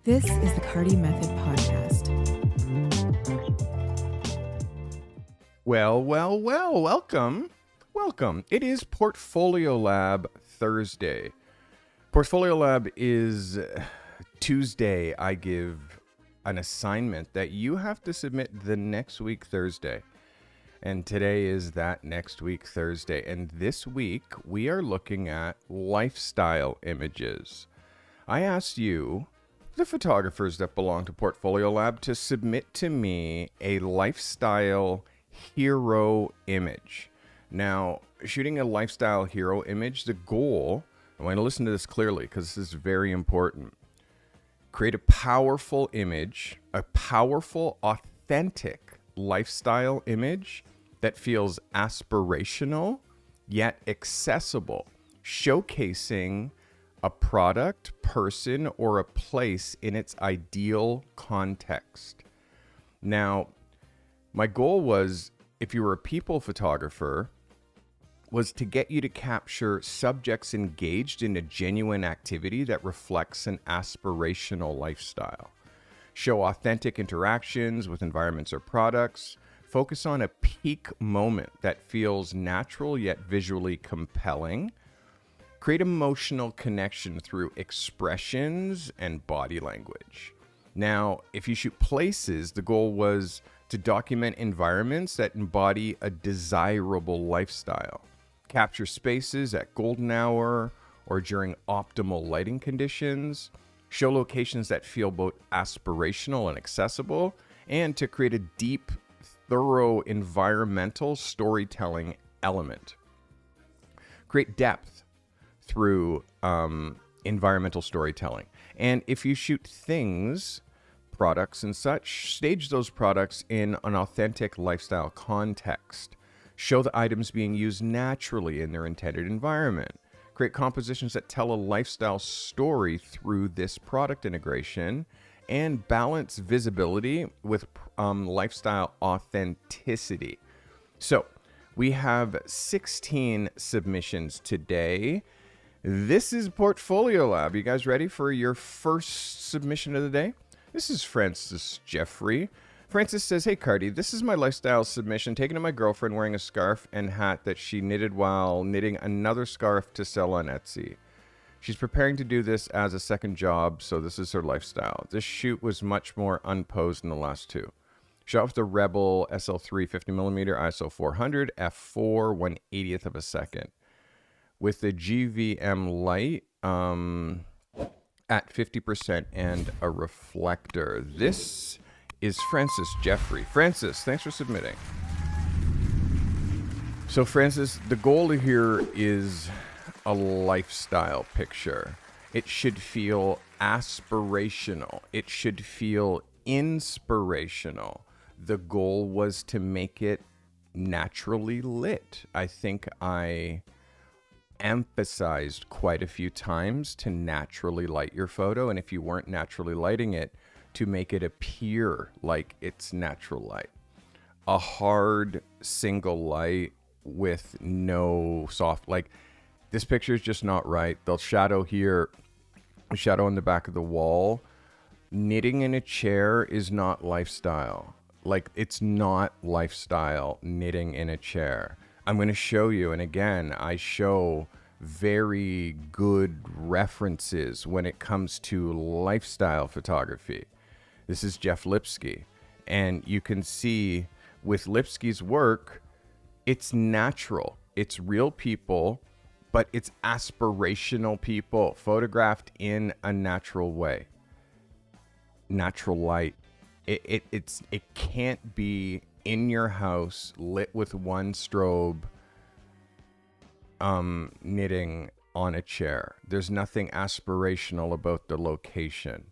This is the Carty Method Podcast. Well, welcome. It is Portfolio Lab Thursday. Portfolio Lab is Tuesday. I give an assignment that you have to submit the next week Thursday. And today is that next week Thursday. And this week we are looking at lifestyle images. I asked you, the photographers that belong to Portfolio Lab, to submit to me a lifestyle hero image. Now, shooting a lifestyle hero image, the goal, I want to listen to this clearly because this is very important. Create a powerful image, a powerful, authentic lifestyle image that feels aspirational yet accessible, showcasing a product, person, or a place in its ideal context. Now, my goal was, if you were a people photographer, was to get you to capture subjects engaged in a genuine activity that reflects an aspirational lifestyle. Show authentic interactions with environments or products. Focus on a peak moment that feels natural yet visually compelling. Create emotional connection through expressions and body language. Now, if you shoot places, the goal was to document environments that embody a desirable lifestyle. Capture spaces at golden hour or during optimal lighting conditions. Show locations that feel both aspirational and accessible, and to create a deep, thorough environmental storytelling element. Create depth through environmental storytelling. And if you shoot things, products and such, stage those products in an authentic lifestyle context. Show the items being used naturally in their intended environment. Create compositions that tell a lifestyle story through this product integration, and balance visibility with lifestyle authenticity. So we have 16 submissions today. This is Portfolio Lab. You guys ready for your first submission of the day? This is Francis Jeffrey. Francis says, "Hey Carty, this is my lifestyle submission taken to my girlfriend wearing a scarf and hat that she knitted while knitting another scarf to sell on Etsy. She's preparing to do this as a second job, so this is her lifestyle. This shoot was much more unposed than the last two. Shot with the Rebel SL3 50mm ISO 400 f4 1/80th of a second. With the GVM light at 50% and a reflector." This is Francis Jeffrey. Francis, thanks for submitting. So Francis, the goal here is a lifestyle picture. It should feel aspirational. It should feel inspirational. The goal was to make it naturally lit. I think I emphasized quite a few times to naturally light your photo, and if you weren't naturally lighting it, to make it appear like it's natural light. A hard single light with no soft, like this picture is just not right. The shadow here, the shadow on the back of the wall, knitting in a chair is not lifestyle. Like, it's not lifestyle knitting in a chair. I'm going to show you, and again, I show very good references when it comes to lifestyle photography. This is Jeff Lipsky, and you can see with Lipsky's work, it's natural. It's real people, but it's aspirational people photographed in a natural way. Natural light. It can't be in your house lit with one strobe knitting on a chair. There's nothing aspirational about the location.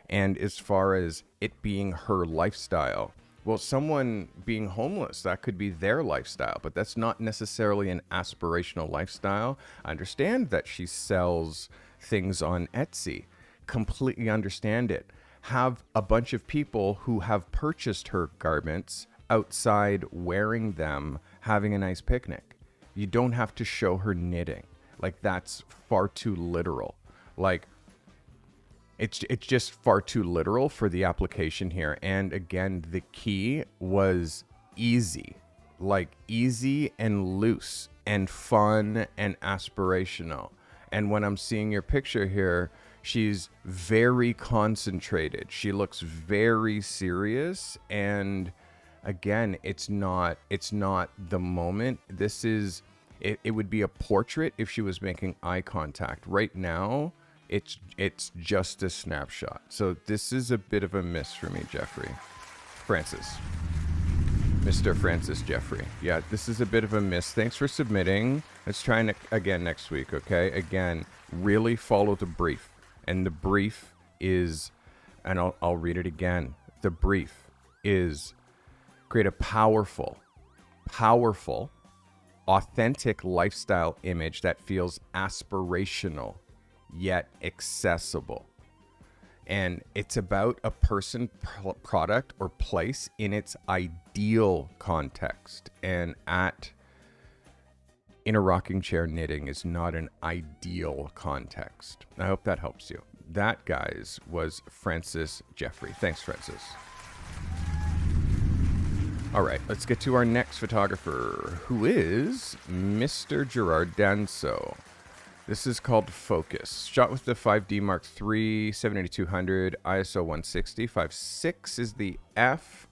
And as far as it being her lifestyle, well, someone being homeless, that could be their lifestyle, but that's not necessarily an aspirational lifestyle. I understand that she sells things on Etsy. Completely understand it. Have a bunch of people who have purchased her garments outside wearing them, having a nice picnic. You don't have to show her knitting. Like, that's far too literal. Like, it's just far too literal for the application here. And again, the key was easy, like easy and loose and fun and aspirational. And when I'm seeing your picture here, she's very concentrated. She looks very serious. And again, it's not the moment. This is, it would be a portrait if she was making eye contact. Right now, it's just a snapshot. So this is a bit of a miss for me, Mr. Francis Jeffrey. Yeah, this is a bit of a miss. Thanks for submitting. Let's try again next week, okay? Again, really follow the brief. And the brief is, and I'll read it again. The brief is create a powerful, authentic lifestyle image that feels aspirational yet accessible. And it's about a person, product, or place in its ideal context. And in a rocking chair knitting is not an ideal context. I hope that helps you. That, guys, was Francis Jeffrey. Thanks, Francis. All right, let's get to our next photographer, who is Mr. Gerard Danso. This is called Focus. Shot with the 5D Mark III 780-200 ISO 160. 5.6 is the f.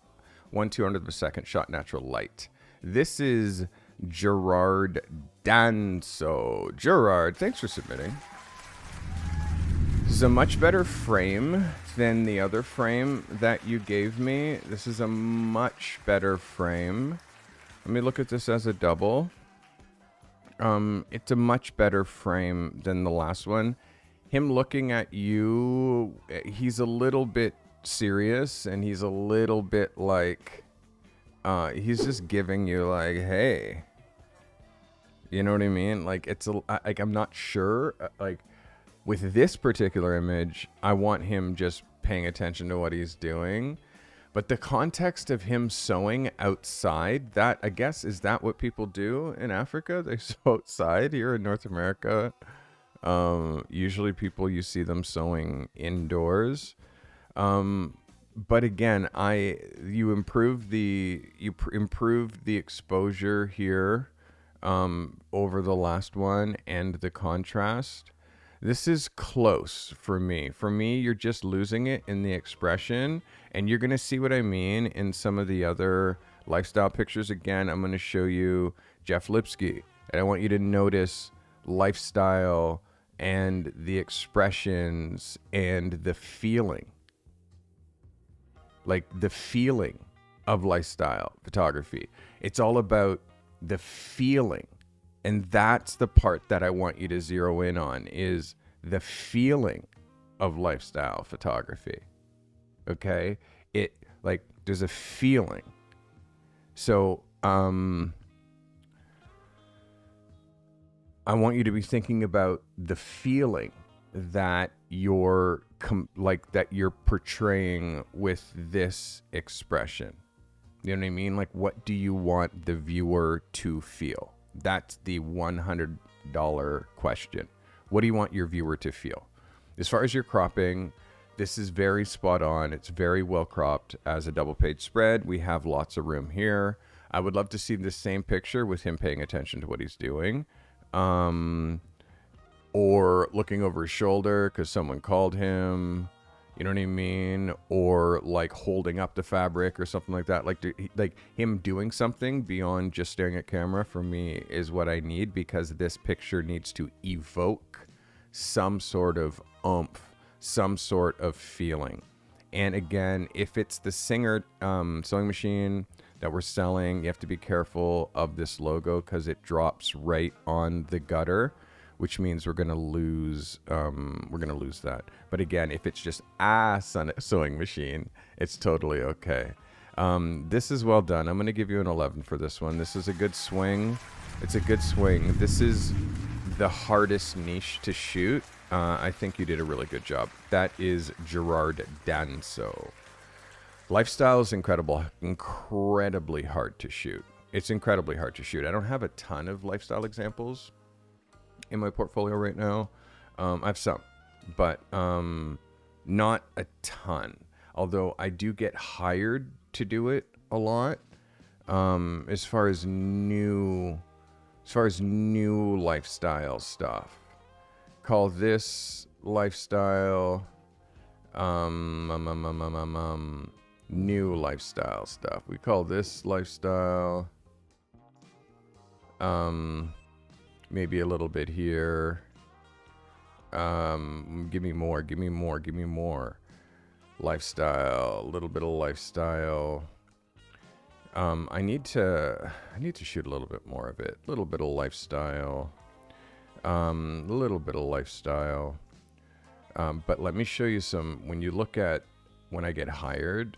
1/200 of a second. Shot natural light. This is Gerard Danso. Gerard, thanks for submitting. This is a much better frame than the other frame that you gave me. This is a much better frame. Let me look at this as a double. It's a much better frame than the last one. Him looking at you, he's a little bit serious, and he's a little bit like, he's just giving you like, hey, you know what I mean? Like, like, I'm not sure, like, with this particular image, I want him just paying attention to what he's doing. But the context of him sewing outside, that, I guess, is that what people do in Africa? They sew outside. Here in North America, usually you see them sewing indoors. But again, you improved the exposure here over the last one, and the contrast. This is close for me. For me, you're just losing it in the expression, and you're going to see what I mean in some of the other lifestyle pictures. Again, I'm going to show you Jeff Lipsky, and I want you to notice lifestyle and the expressions and the feeling. Like the feeling of lifestyle photography. It's all about the feeling. And that's the part that I want you to zero in on, is the feeling of lifestyle photography. Okay? There's a feeling. So, I want you to be thinking about the feeling that you're portraying with this expression. You know what I mean? Like, what do you want the viewer to feel? That's the $100 question. What do you want your viewer to feel? As far as your cropping, this is very spot on. It's very well cropped as a double page spread. We have lots of room here. I would love to see the same picture with him paying attention to what he's doing. Or looking over his shoulder because someone called him. You know what I mean? Or like holding up the fabric or something like that. Like him doing something beyond just staring at camera for me is what I need, because this picture needs to evoke some sort of oomph, some sort of feeling. And again, if it's the Singer sewing machine that we're selling, you have to be careful of this logo because it drops right on the gutter, which means we're gonna lose that. But again, if it's just a sewing machine, it's totally okay. This is well done. I'm gonna give you an 11 for this one. This is a good swing. It's a good swing. This is the hardest niche to shoot. I think you did a really good job. That is Gerard Danso. Lifestyle is incredibly hard to shoot. It's incredibly hard to shoot. I don't have a ton of lifestyle examples in my portfolio right now. I have some, but Not a ton, although I do get hired to do it a lot. As far as new lifestyle stuff, call this lifestyle, new lifestyle stuff. We call this lifestyle, maybe a little bit here. Give me more. Lifestyle, a little bit of lifestyle. I need to shoot a little bit more of it. A little bit of lifestyle. But let me show you some. When you look at when I get hired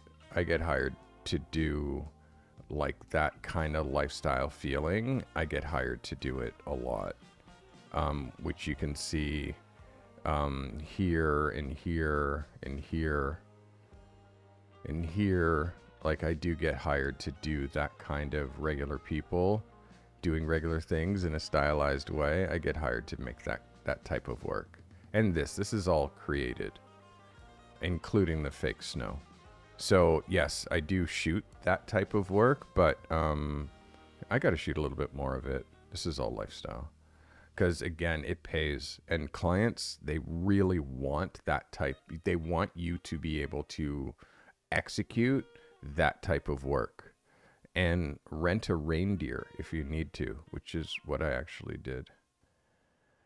to do like that kind of lifestyle feeling. I get hired to do it a lot, which you can see here and here and here and here. Like, I do get hired to do that kind of regular people doing regular things in a stylized way. I get hired to make that type of work. And this is all created, including the fake snow. So yes, I do shoot that type of work, but I got to shoot a little bit more of it. This is all lifestyle. Because again, it pays, and clients, they really want that type. They want you to be able to execute that type of work and rent a reindeer if you need to, which is what I actually did.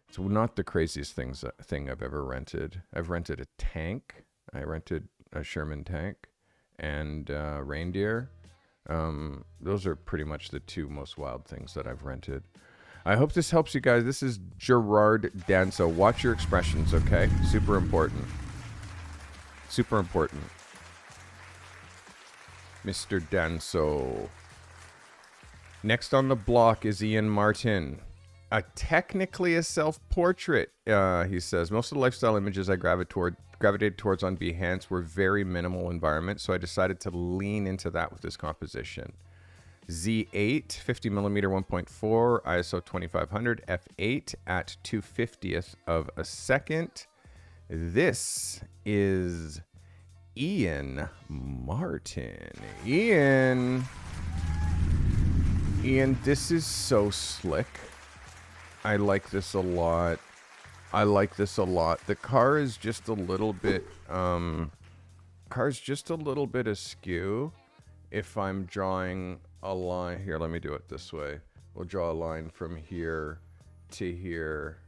It's not the craziest thing I've ever rented. I've rented a tank. I rented a Sherman tank and reindeer. Those are pretty much the two most wild things that I've rented. I hope this helps you guys. This is Gerard Danso. Watch your expressions, okay? Super important. Super important. Mr. Danso. Next on the block is Ian Martin. Technically a self-portrait, he says. Most of the lifestyle images I gravitated towards on Behance were very minimal environment, so I decided to lean into that with this composition. Z8, 50mm 1.4, ISO 2500, f8 at 2/50th of a second. This is Ian Martin. Ian, this is so slick. I like this a lot. The car is just a little bit, askew. If I'm drawing a line here, let me do it this way. We'll draw a line from here to here.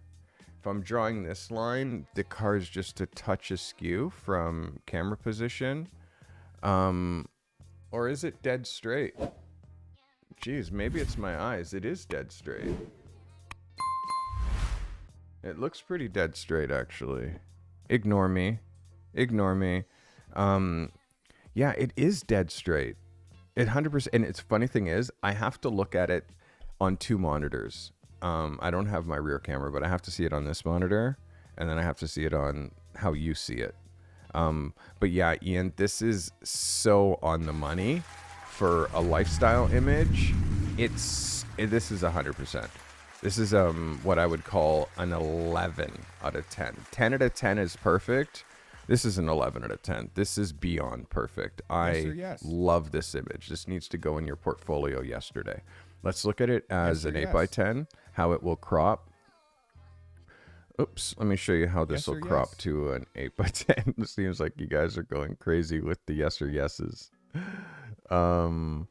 If I'm drawing this line, the car is just a touch askew from camera position. Or is it dead straight? Geez, maybe it's my eyes. It is dead straight. It looks pretty dead straight, actually. Ignore me. Yeah, it is dead straight. It 100%. And it's funny thing is, I have to look at it on two monitors. I don't have my rear camera, but I have to see it on this monitor, and then I have to see it on how you see it. But yeah, Ian, this is so on the money for a lifestyle image. This is 100%. This is what I would call an 11 out of 10. 10 out of 10 is perfect. This is an 11 out of 10. This is beyond perfect. I love this image. This needs to go in your portfolio yesterday. Let's look at it as an 8x10, how it will crop. Oops, let me show you how this will crop to an 8x10. It seems like you guys are going crazy with the yes or yeses. All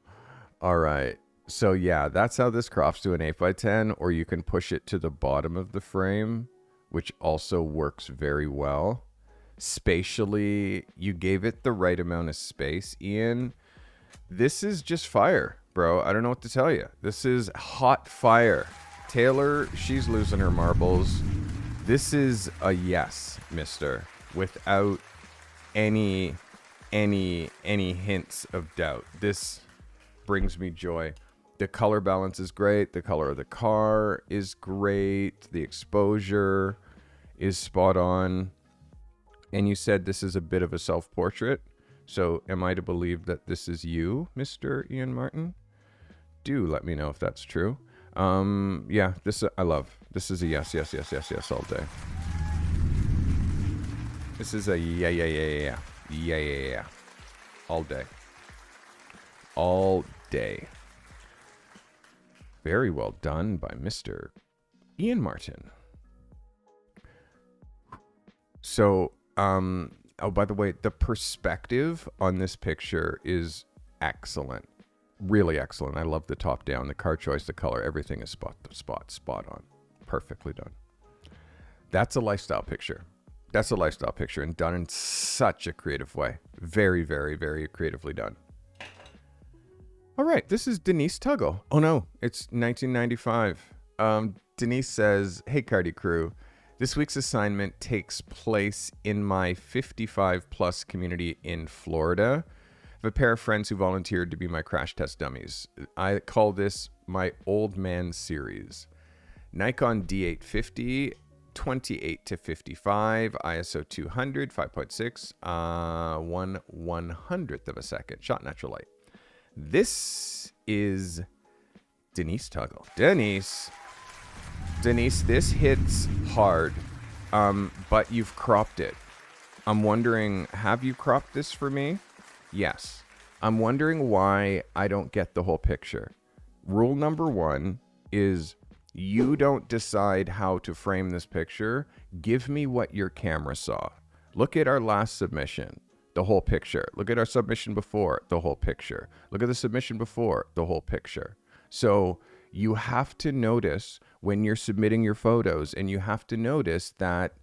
right. So yeah, that's how this crops to an 8x10, or you can push it to the bottom of the frame, which also works very well. Spatially, you gave it the right amount of space, Ian. This is just fire, bro. I don't know what to tell you. This is hot fire. Taylor, she's losing her marbles. This is a yes, mister, without any hints of doubt. This brings me joy. The color balance is great. The color of the car is great. The exposure is spot on. And you said this is a bit of a self-portrait. So am I to believe that this is you, Mr. Ian Martin? Do let me know if that's true. Yeah, this I love. This is a yes all day. This is a yeah. All day. All day. Very well done by Mr. Ian Martin. So, oh, by the way, the perspective on this picture is excellent. Really excellent. I love the top down, the car choice, the color, everything is spot on. Perfectly done. That's a lifestyle picture. That's a lifestyle picture and done in such a creative way. Very, very, very creatively done. All right, this is Denise Tuggle. Oh no, it's 1995. Denise says, "Hey Carty crew, this week's assignment takes place in my 55 plus community in Florida. I have a pair of friends who volunteered to be my crash test dummies. I call this my old man series. Nikon D850, 28 to 55, ISO 200, 5.6, 1/100th of a second, shot natural light. This is Denise Tuggle. Denise, this hits hard, but you've cropped it. I'm wondering, have you cropped this for me? Yes. I'm wondering why I don't get the whole picture. Rule number 1 is you don't decide how to frame this picture. Give me what your camera saw. Look at our last submission, the whole picture. Look at our submission before, the whole picture. Look at the submission before, the whole picture. So you have to notice when you're submitting your photos, and you have to notice that,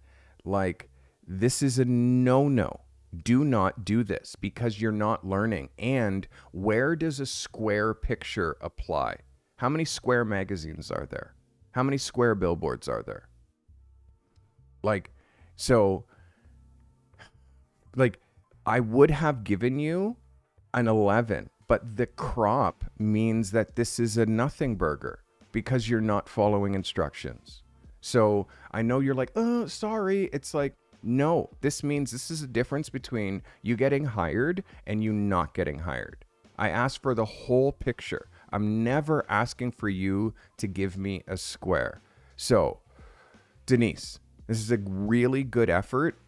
like, this is a no-no. Do not do this because you're not learning. And where does a square picture apply? How many square magazines are there? How many square billboards are there? Like, so, like, I would have given you an 11, but the crop means that this is a nothing burger because you're not following instructions. So I know you're like, oh, sorry. It's like, no, this means this is a difference between you getting hired and you not getting hired. I asked for the whole picture. I'm never asking for you to give me a square. So, Denise, this is a really good effort.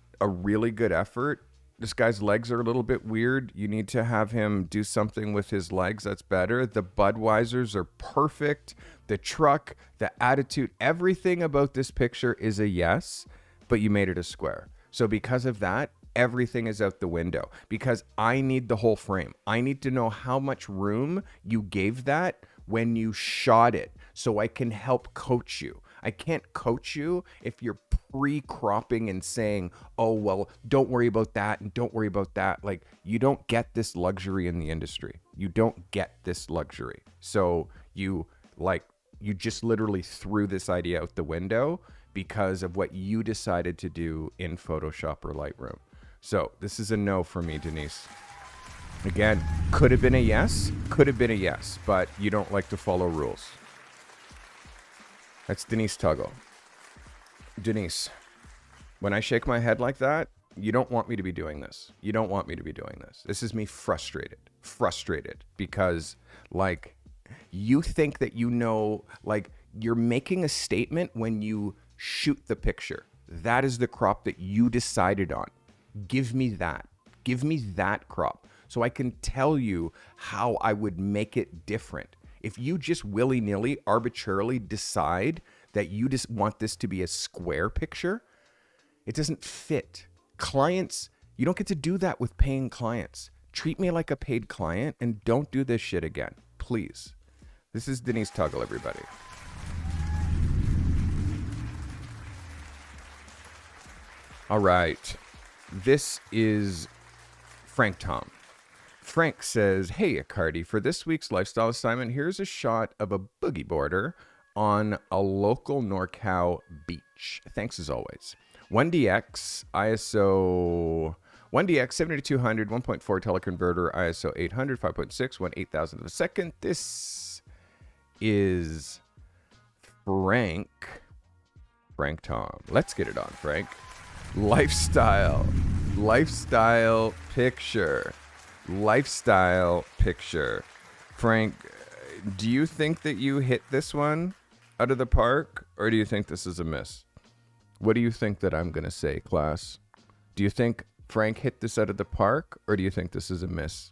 This guy's legs are a little bit weird. You need to have him do something with his legs that's better. The Budweisers are perfect. The truck, the attitude, everything about this picture is a yes, but you made it a square. So because of that, everything is out the window because I need the whole frame. I need to know how much room you gave that when you shot it so I can help coach you. I can't coach you if you're pre-cropping and saying, oh, well, don't worry about that and don't worry about that. Like, you don't get this luxury in the industry. You don't get this luxury. So you just literally threw this idea out the window because of what you decided to do in Photoshop or Lightroom. So this is a no for me, Denise. Again, could have been a yes, but you don't like to follow rules. That's Denise Tuggle. Denise, when I shake my head like that, you don't want me to be doing this. This is me frustrated because, like, you think that you know, like, you're making a statement when you shoot the picture. That is the crop that you decided on. Give me that crop so I can tell you how I would make it different. If you just willy-nilly, arbitrarily decide that you just want this to be a square picture, it doesn't fit. Clients, you don't get to do that with paying clients. Treat me like a paid client and don't do this shit again, please. This is Denise Tuggle, everybody. All right. This is Frank Tom. Frank says, hey, Carty, for this week's lifestyle assignment, here's a shot of a boogie boarder on a local NorCal beach. Thanks as always. 1DX, ISO 7200, 1.4 teleconverter, ISO 800, 5.6, 1/8000th of a second. This is Frank Tom. Let's get it on, Frank. Lifestyle picture. Frank, do you think that you hit this one out of the park, or do you think this is a miss? What do you think that I'm going to say, class? Do you think Frank hit this out of the park, or do you think this is a miss?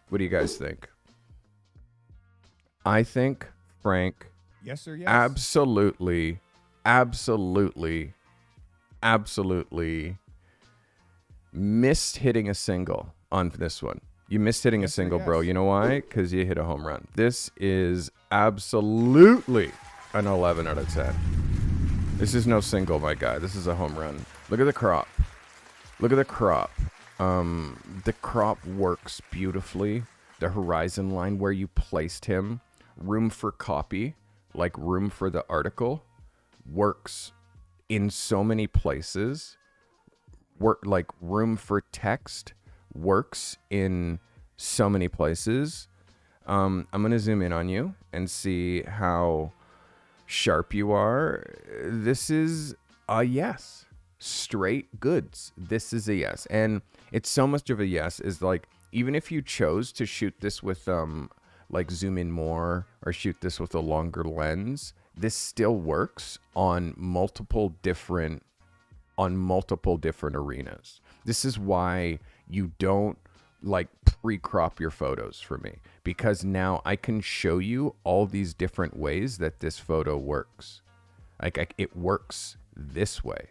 What do you guys think? I think Frank Yes or yes? absolutely missed hitting a single on this one. You missed hitting a single, bro. You know why? Because you hit a home run. This is absolutely an 11 out of 10. This is no single, my guy. This is a home run. Look at the crop. Look at the crop. The crop works beautifully. The horizon line where you placed him, room for copy, like room for the article, works in so many places. Work like room for text works in so many places. I'm going to zoom in on you and see how sharp you are. This is a yes. Straight goods. This is a yes. And it's so much of a yes is like, even if you chose to shoot this with like zoom in more or shoot this with a longer lens, this still works on multiple different arenas. This is why you don't like pre-crop your photos for me, because now I can show you all these different ways that this photo works. Like it works this way.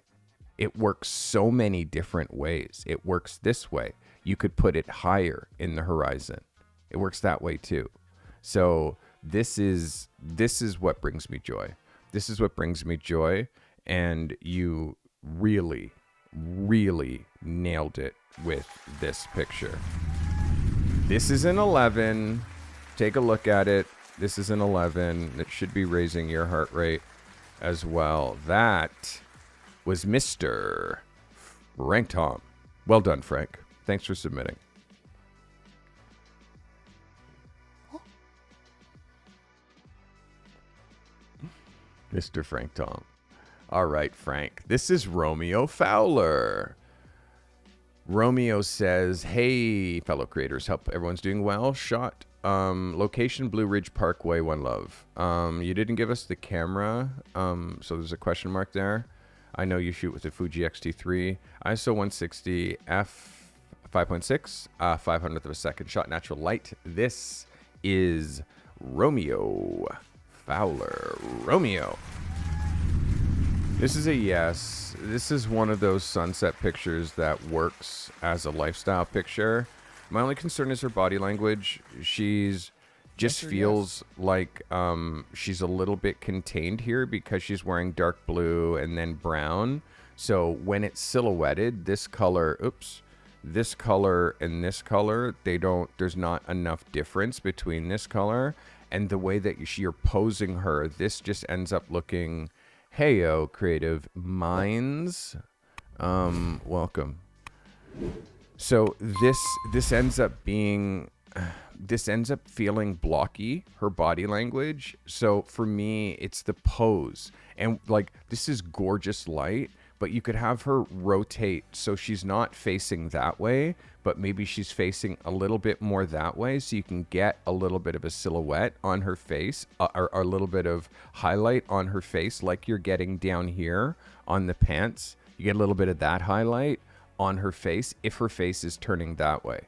It works so many different ways. It works this way. You could put it higher in the horizon. It works that way too. So this is what brings me joy. This is what brings me joy. And you really, really nailed it with this picture. This is an 11. Take a look at it. This is an 11. It should be raising your heart rate as well. That was Mr. Frank Tom. Well done, Frank. Thanks for submitting. Mr. Frank Tom. All right, Frank. This is Romeo Fowler. Romeo says, hey, fellow creators. Hope everyone's doing well. Shot. Location, Blue Ridge Parkway, One Love. You didn't give us the camera, so there's a question mark there. I know you shoot with the Fuji X-T3. ISO 160, f 5.6, 500th of a second. Shot natural light. This is Romeo Fowler. Romeo. This is a yes. This is one of those sunset pictures that works as a lifestyle picture. My only concern is her body language. She's just feels like she's a little bit contained here because she's wearing dark blue and then brown. So when it's silhouetted, this color and this color, there's not enough difference between this color and the way that you're posing her. This just ends up looking, heyo, creative minds. Welcome. So this ends up feeling blocky, her body language. So for me, it's the pose. And like, this is gorgeous light, but you could have her rotate so she's not facing that way, but maybe she's facing a little bit more that way, so you can get a little bit of a silhouette on her face, or a little bit of highlight on her face, like you're getting down here on the pants. You get a little bit of that highlight on her face if her face is turning that way.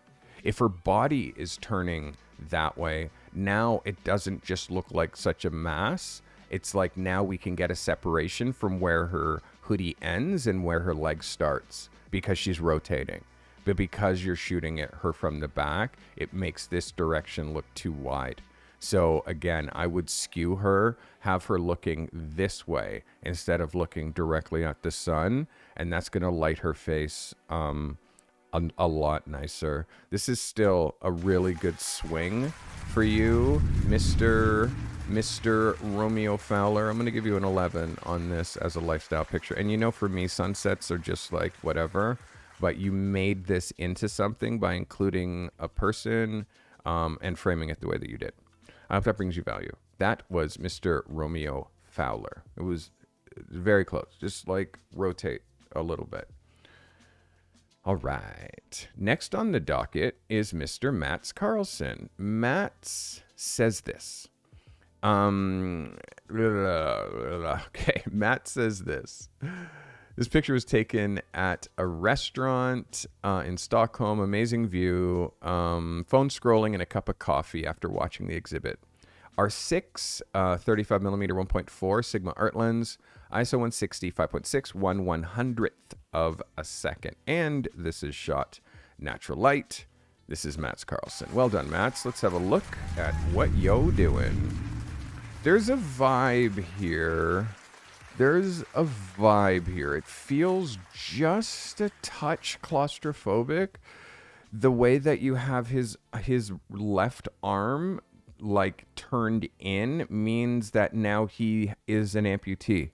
If her body is turning that way, now it doesn't just look like such a mass. It's like now we can get a separation from where her hoodie ends and where her leg starts because she's rotating. But because you're shooting at her from the back, it makes this direction look too wide. So again, I would skew her, have her looking this way instead of looking directly at the sun, and that's going to light her face a lot nicer. This is still a really good swing for you, Mr. Romeo Fowler. I'm going to give you an 11 on this as a lifestyle picture. And you know, for me, sunsets are just like whatever, but you made this into something by including a person and framing it the way that you did. I hope that brings you value. That was Mr. Romeo Fowler. It was very close. Just like rotate a little bit. All right. Next on the docket is Mr. Mats Carlson. Mats says this. Okay, Matt says this. This picture was taken at a restaurant in Stockholm. Amazing view. Phone scrolling and a cup of coffee after watching the exhibit. R6, 35mm 1.4 Sigma art lens, ISO 160, 5.6, 1/100th of a second. And this is shot natural light. This is Mats Carlson. Well done, Mats. Let's have a look at what yo doing. There's a vibe here. It feels just a touch claustrophobic. The way that you have his left arm like turned in means that now he is an amputee.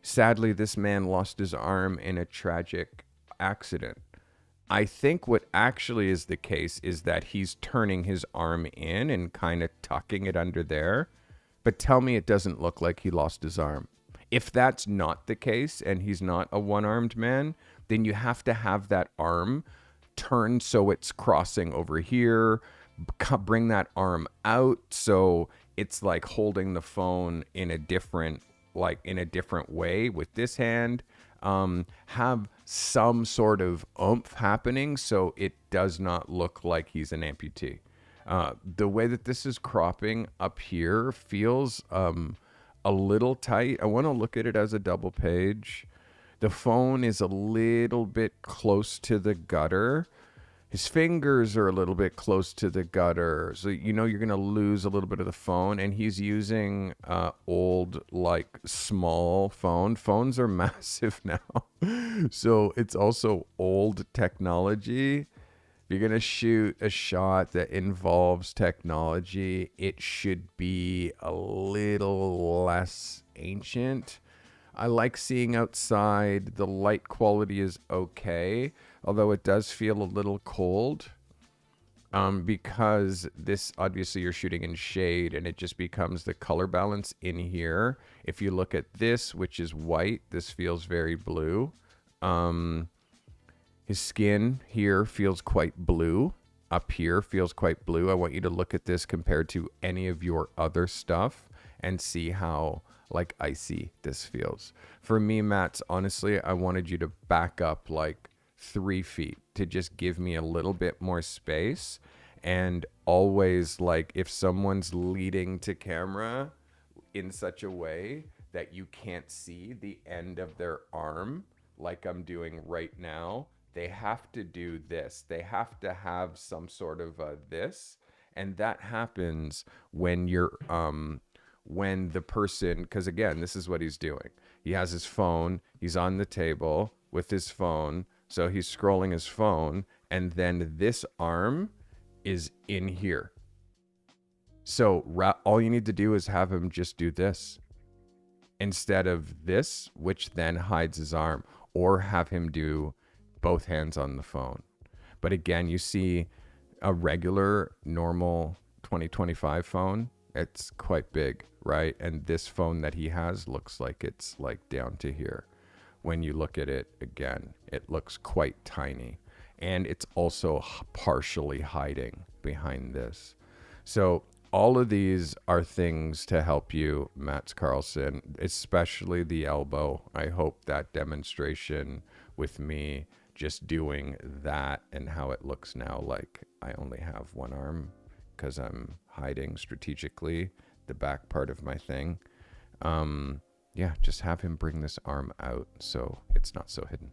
Sadly, this man lost his arm in a tragic accident. I think what actually is the case is that he's turning his arm in and kind of tucking it under there. But tell me it doesn't look like he lost his arm. If that's not the case and he's not a one-armed man, then you have to have that arm turned so it's crossing over here. Bring that arm out so it's like holding the phone in a different way with this hand. Have some sort of oomph happening so it does not look like he's an amputee. The way that this is cropping up here feels a little tight. I want to look at it as a double page. The phone is a little bit close to the gutter. His fingers are a little bit close to the gutter. So, you know, you're going to lose a little bit of the phone. And he's using old, like, small phone. Phones are massive now. So it's also old technology. If you're going to shoot a shot that involves technology, it should be a little less ancient. I like seeing outside. The light quality is okay, although it does feel a little cold because this, obviously you're shooting in shade and it just becomes the color balance in here. If you look at this, which is white, this feels very blue. His skin here feels quite blue. Up here feels quite blue. I want you to look at this compared to any of your other stuff and see how like icy this feels. For me, Mats, honestly, I wanted you to back up like 3 feet to just give me a little bit more space. And always, like, if someone's leading to camera in such a way that you can't see the end of their arm, like I'm doing right now, they have to do this. They have to have some sort of this. And that happens when you're when the person, because again, this is what he's doing. He has his phone, he's on the table with his phone, so he's scrolling his phone, and then this arm is in here. So all you need to do is have him just do this instead of this, which then hides his arm, or have him do both hands on the phone. But again, you see a regular, normal 2025 phone, it's quite big, right? And this phone that he has looks like it's like down to here. When you look at it again, it looks quite tiny. And it's also partially hiding behind this. So all of these are things to help you, Mats Carlson, especially the elbow. I hope that demonstration with me just doing that and how it looks now like I only have one arm because I'm hiding strategically the back part of my thing. Yeah, just have him bring this arm out so it's not so hidden.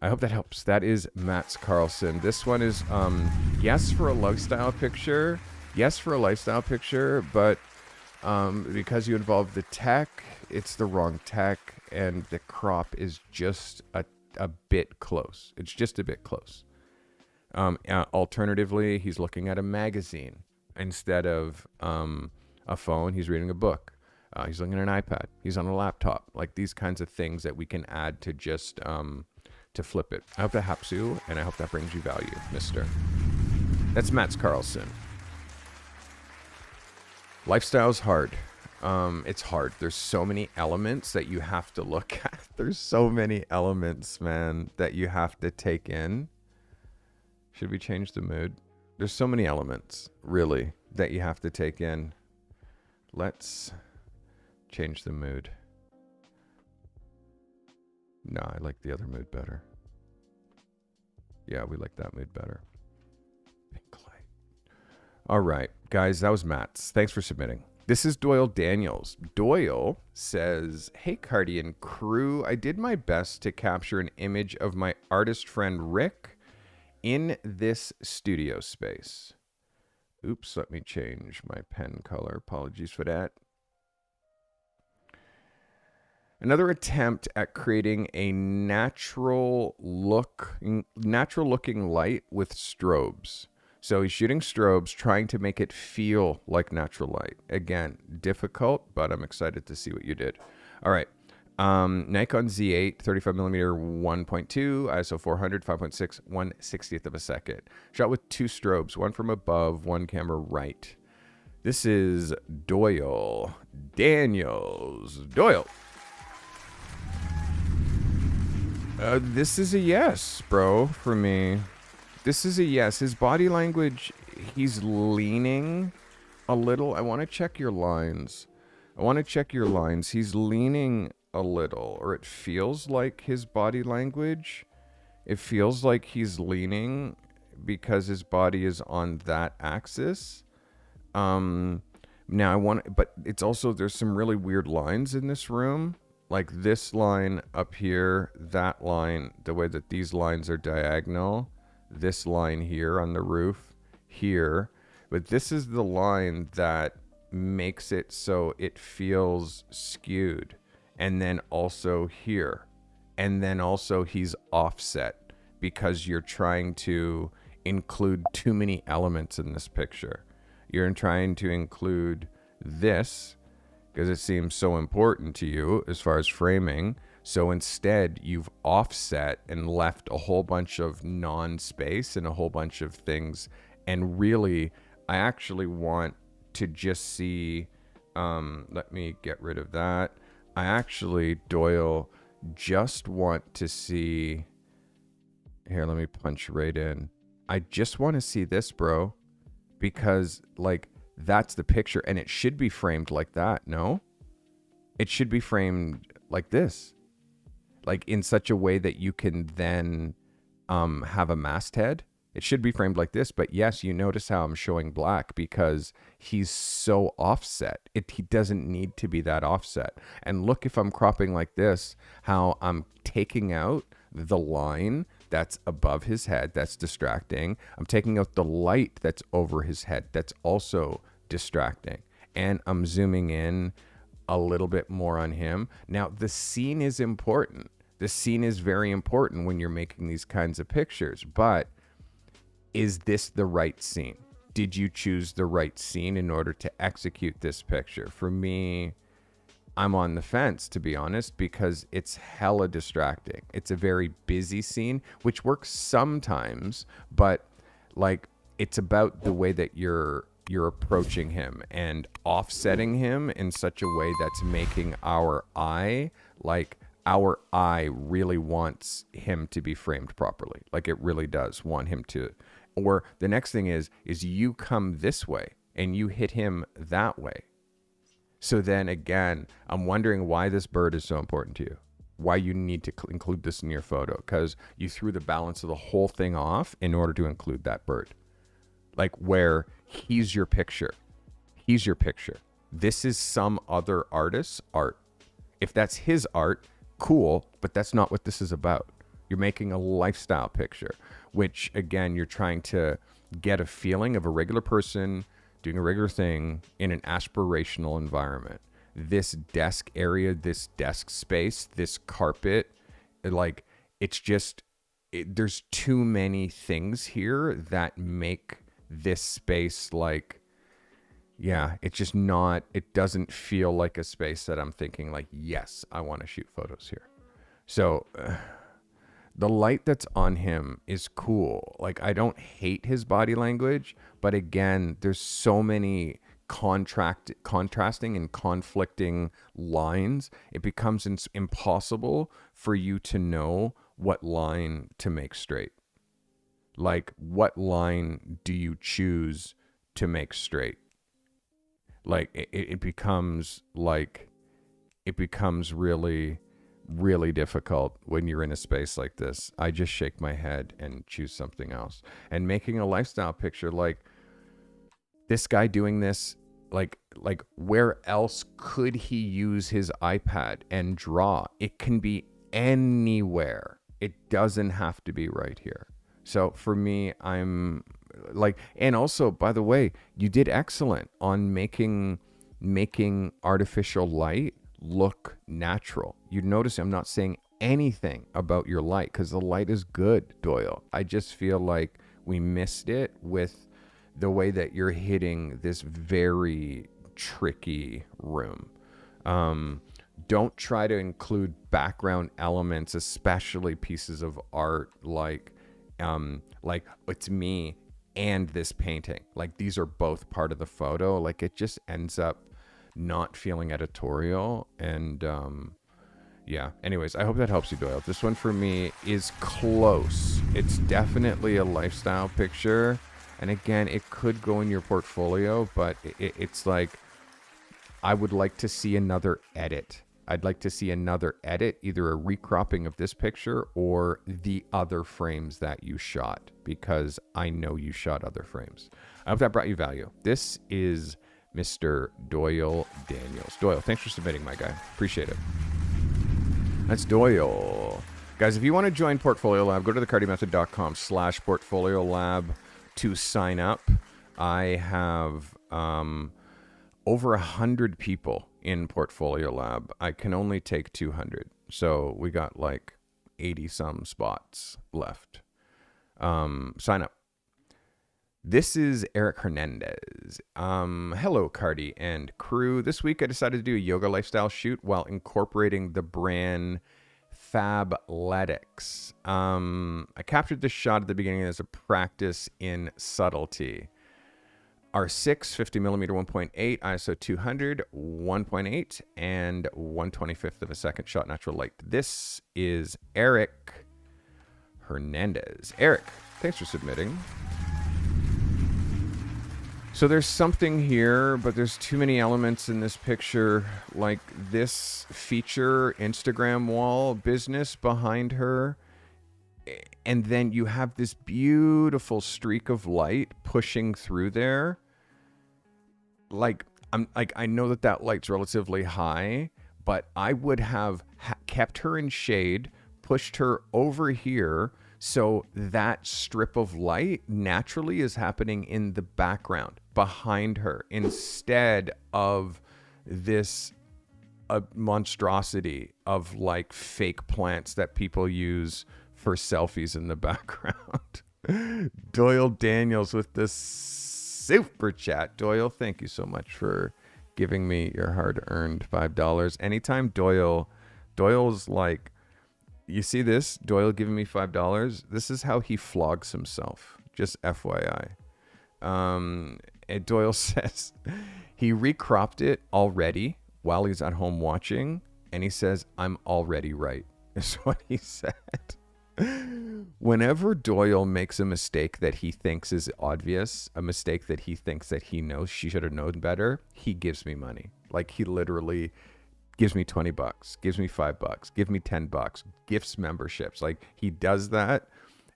I hope that helps. That is Mats Carlson. This one is, yes, for a lifestyle picture. Yes, for a lifestyle picture, but because you involve the tech, it's the wrong tech, and the crop is just a bit close. It's just a bit close. Alternatively, he's looking at a magazine instead of a phone. He's reading a book. He's looking at an iPad. He's on a laptop. Like these kinds of things that we can add to just to flip it. I hope that helps you, and I hope that brings you value, mister. That's Mats Carlson. Lifestyle's hard. It's hard. There's so many elements that you have to look at. There's so many elements, man, that you have to take in. Should we change the mood? There's so many elements, really, that you have to take in. Let's change the mood. No, I like the other mood better. Yeah, we like that mood better. Pink light. All right, guys, that was Matt's. Thanks for submitting. This is Doyle Daniels. Doyle says, "Hey, Carty and crew, I did my best to capture an image of my artist friend Rick in this studio space." Oops, let me change my pen color. Apologies for that. Another attempt at creating a natural looking light with strobes. So he's shooting strobes, trying to make it feel like natural light. Again, difficult, but I'm excited to see what you did. All right. Nikon Z8, 35mm 1.2, ISO 400, 5.6, 1/60th of a second. Shot with two strobes, one from above, one camera right. This is Doyle Daniels. Doyle. This is a yes, bro, for me. This is a yes. His body language, he's leaning a little. I want to check your lines. He's leaning a little, or it feels like his body language. It feels like he's leaning because his body is on that axis. Now but it's also, there's some really weird lines in this room. Like this line up here, that line, the way that these lines are diagonal, this line here on the roof, here. But this is the line that makes it so it feels skewed. And then also here. And then also he's offset because you're trying to include too many elements in this picture. You're trying to include this because it seems so important to you as far as framing. So instead, you've offset and left a whole bunch of non-space and a whole bunch of things. And really, I actually want to just see, let me get rid of that. I actually, Doyle, just want to see, here, let me punch right in. I just want to see this, bro, because like, that's the picture, and it should be framed like that, no? It should be framed like this. Like in such a way that you can then have a masthead. It should be framed like this, but yes, you notice how I'm showing black because he's so offset. He doesn't need to be that offset. And look, if I'm cropping like this, how I'm taking out the line that's above his head, that's distracting. I'm taking out the light that's over his head, that's also distracting. And I'm zooming in a little bit more on him. Now, the scene is important. The scene is very important when you're making these kinds of pictures. But is this the right scene? Did you choose the right scene in order to execute this picture? For me, I'm on the fence, to be honest, because it's hella distracting. It's a very busy scene, which works sometimes, but like it's about the way that you're approaching him and offsetting him in such a way that's making our eye really wants him to be framed properly. Like it really does want him to. Or the next thing is you come this way and you hit him that way. So then again, I'm wondering why this bird is so important to you. Why you need to include this in your photo. Because you threw the balance of the whole thing off in order to include that bird. Like where he's your picture. He's your picture. This is some other artist's art. If that's his art, cool, but that's not what this is about. You're making a lifestyle picture, which again, you're trying to get a feeling of a regular person doing a regular thing in an aspirational environment. This desk area, this desk space, this carpet, like it's just, there's too many things here that make this space like, yeah, it's just not, it doesn't feel like a space that I'm thinking like, yes, I want to shoot photos here. So the light that's on him is cool. Like I don't hate his body language, but again, there's so many contrasting and conflicting lines. It becomes impossible for you to know what line to make straight. Like what line do you choose to make straight? Like it becomes really really difficult when you're in a space like this. I just shake my head and choose something else. And making a lifestyle picture, like this guy doing this, like where else could he use his iPad and draw? It can be anywhere. It doesn't have to be right here. So for me, I'm like, and also, by the way, you did excellent on making artificial light look natural. You notice I'm not saying anything about your light because the light is good, Doyle. I just feel like we missed it with the way that you're hitting this very tricky room. Don't try to include background elements, especially pieces of art like it's me and this painting. Like these are both part of the photo. Like it just ends up not feeling editorial. And yeah, anyways, I hope that helps you, Doyle. This one for me is close. It's definitely a lifestyle picture. And again, it could go in your portfolio, but it's like, I would like to see another edit. I'd like to see another edit, either a recropping of this picture or the other frames that you shot, because I know you shot other frames. I hope that brought you value. This is Mr. Doyle Daniels. Doyle, thanks for submitting, my guy. Appreciate it. That's Doyle. Guys, if you want to join Portfolio Lab, go to thecartymethod.com/Portfolio Lab to sign up. I have over 100 people in Portfolio Lab. I can only take 200. So we got like 80 some spots left. Sign up. This is Eric Hernandez. Hello, Carty and crew. This week I decided to do a yoga lifestyle shoot while incorporating the brand Fabletics. I captured this shot at the beginning as a practice in subtlety. R6, 50mm 1.8, ISO 200, 1.8, and 1/25 of a second shot natural light. This is Eric Hernandez. Eric, thanks for submitting. So there's something here, but there's too many elements in this picture, like this feature Instagram wall business behind her. And then you have this beautiful streak of light pushing through there. I know that light's relatively high, but I would have kept her in shade, pushed her over here, so that strip of light naturally is happening in the background behind her instead of this monstrosity of like fake plants that people use for selfies in the background. Doyle Daniels with the super chat. Doyle, thank you so much for giving me your hard-earned $5. Anytime Doyle's like, you see this? Doyle giving me $5. This is how he flogs himself. Just FYI. And Doyle says he recropped it already while he's at home watching, and he says, "I'm already right," is what he said. Whenever Doyle makes a mistake that he thinks is obvious, a mistake that he thinks that he knows she should have known better, he gives me money. Like he literally gives me $20, gives me $5, give me $10, gifts memberships. Like he does that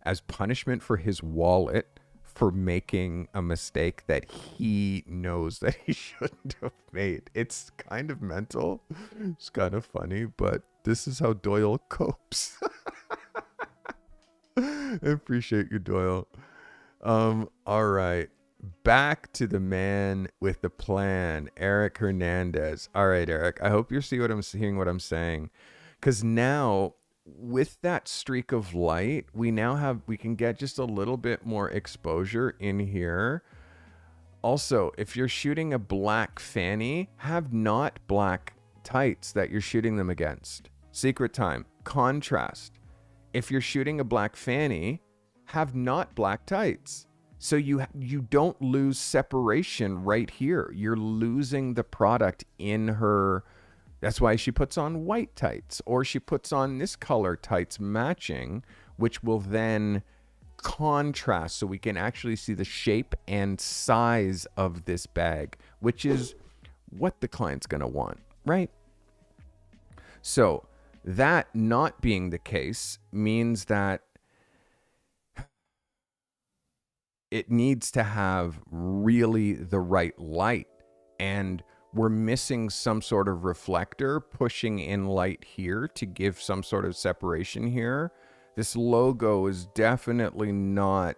as punishment for his wallet for making a mistake that he knows that he shouldn't have made. It's kind of mental. It's kind of funny, but this is how Doyle copes. I appreciate you, Doyle. All right. Back to the man with the plan, Eric Hernandez. All right, Eric. I hope you're seeing what I'm saying. Because now, with that streak of light, we can get just a little bit more exposure in here. Also, if you're shooting a black fanny, have not black tights that you're shooting them against. Secret time. Contrast. If you're shooting a black fanny, have not black tights. So you don't lose separation right here. You're losing the product in her. That's why she puts on white tights, or she puts on this color tights matching, which will then contrast so we can actually see the shape and size of this bag, which is what the client's going to want, right? So That not being the case means that it needs to have really the right light, and we're missing some sort of reflector pushing in light here to give some sort of separation here. This logo is definitely not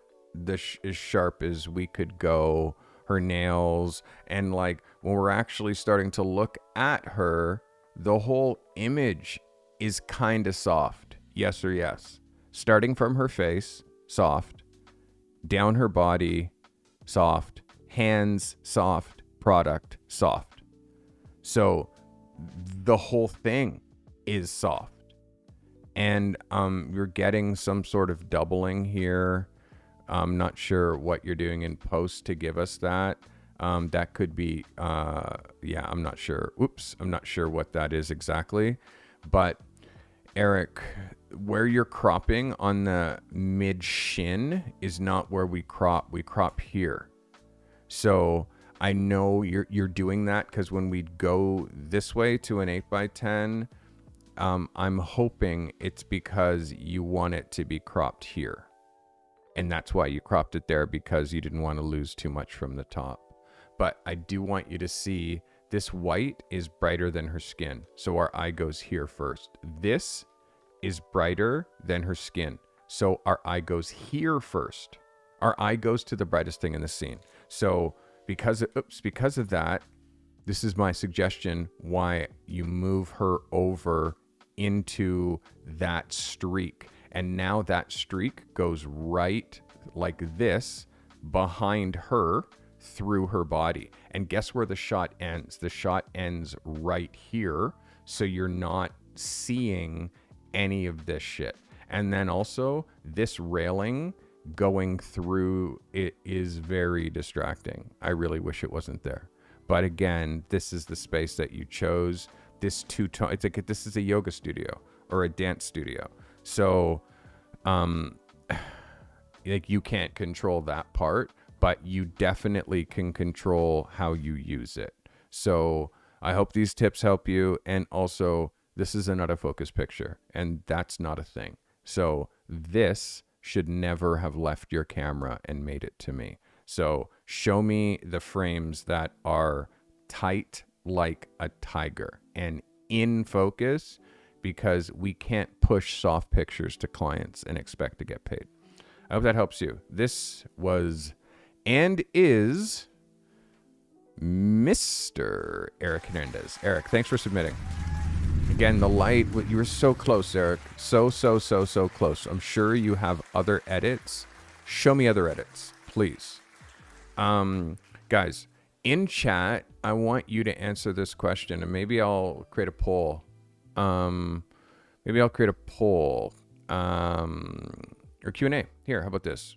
as sharp as we could go. Her nails, and like when we're actually starting to look at her, the whole image is kind of soft. Yes or yes. Starting from her face, soft. Down her body, soft. Hands, soft. Product, soft. So the whole thing is soft. And you're getting some sort of doubling here. I'm not sure what you're doing in post to give us that. That could be, I'm not sure. Oops, I'm not sure what that is exactly. But Eric, where you're cropping on the mid shin is not where we crop. We crop here. So I know you're doing that because when we go this way to an 8x10, I'm hoping it's because you want it to be cropped here. And that's why you cropped it there, because you didn't want to lose too much from the top. But I do want you to see this white is brighter than her skin. So our eye goes here first. This is brighter than her skin. So our eye goes here first. Our eye goes to the brightest thing in the scene. So because of that, this is my suggestion why you move her over into that streak. And now that streak goes right like this behind her through her body. And guess where the shot ends? The shot ends right here. So you're not seeing any of this shit. And then also this railing going through it is very distracting. I really wish it wasn't there. But again, this is the space that you chose. This two-tone, it's like this is a yoga studio or a dance studio. So, like you can't control that part, but you definitely can control how you use it. So I hope these tips help you. And also, this is an out of focus picture, and that's not a thing. So this should never have left your camera and made it to me. So show me the frames that are tight like a tiger and in focus, because we can't push soft pictures to clients and expect to get paid. I hope that helps you. This was and is Mr. Eric Hernandez. Eric, thanks for submitting. Again, the light, you were so close, Eric. So close. I'm sure you have other edits. Show me other edits, please. Guys, in chat, I want you to answer this question, and maybe I'll create a poll. Or Q&A. Here, how about this?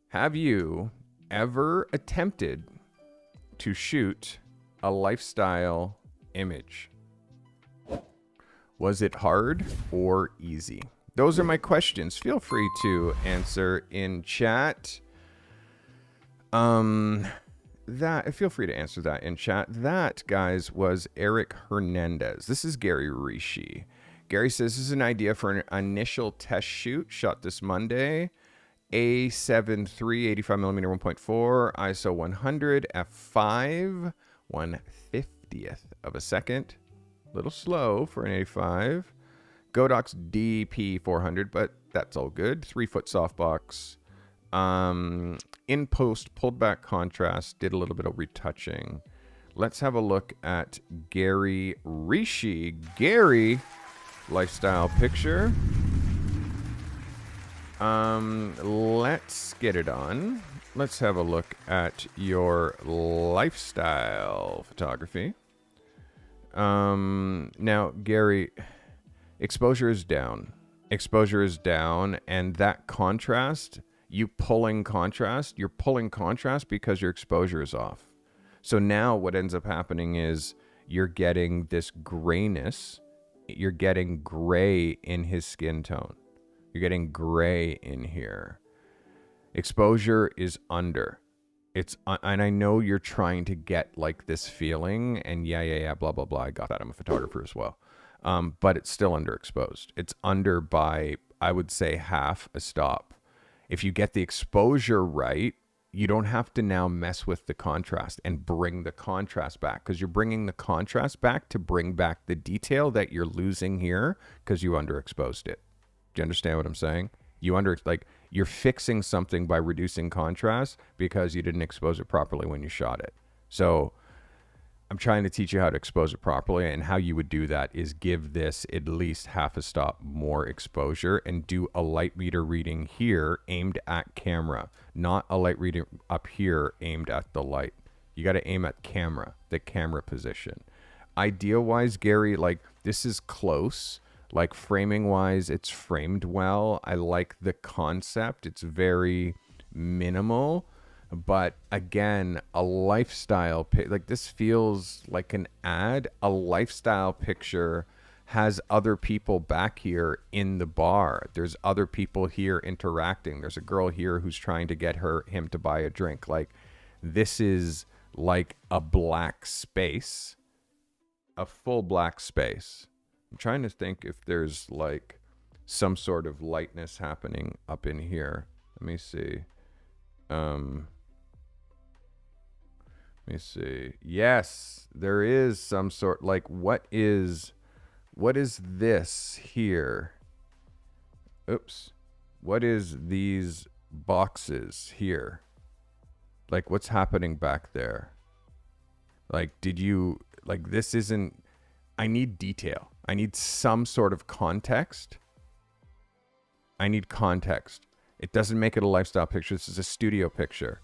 Have you ever attempted to shoot a lifestyle image? Was it hard or easy? Those are my questions. Feel free to answer in chat. Feel free to answer that in chat. That, guys, was Eric Hernandez. This is Gary Rishi. Gary says, this is an idea for an initial test shoot shot this Monday. A7 III 85mm 1.4 ISO 100 f5 1/50th of a second. A little slow for an 85. Godox DP 400, but that's all good. 3-foot softbox. In post, pulled back contrast, did a little bit of retouching. Let's have a look at Gary Rishi. Gary, lifestyle picture. Let's get it on. Let's have a look at your lifestyle photography. Now, Gary, exposure is down. Exposure is down, and that contrast, you're pulling contrast because your exposure is off. So now what ends up happening is you're getting this grayness. You're getting gray in his skin tone. You're getting gray in here. Exposure is under. And I know you're trying to get like this feeling, and yeah, blah, blah, blah. I got that. I'm a photographer as well. but it's still underexposed. It's under by, I would say, half a stop. If you get the exposure right, you don't have to now mess with the contrast and bring the contrast back, because you're bringing the contrast back to bring back the detail that you're losing here because you underexposed it. Do you understand what I'm saying? You're fixing something by reducing contrast because you didn't expose it properly when you shot it. So I'm trying to teach you how to expose it properly, and how you would do that is give this at least half a stop more exposure and do a light meter reading here aimed at camera, not a light reading up here aimed at the light. You got to aim at the camera position. Idea wise, Gary, like this is close. Like framing wise, it's framed well. I like the concept. It's very minimal. But again, a lifestyle like this feels like an ad. A lifestyle picture has other people back here in the bar. There's other people here interacting. There's a girl here who's trying to get him to buy a drink. Like this is like a black space, a full black space. I'm trying to think if there's like some sort of lightness happening up in here. Let me see. Let me see. Yes, there is some sort, like what is this here? Oops. What is these boxes here? Like what's happening back there? Like this isn't, I need detail. I need some sort of context. I need context. It doesn't make it a lifestyle picture. This is a studio picture.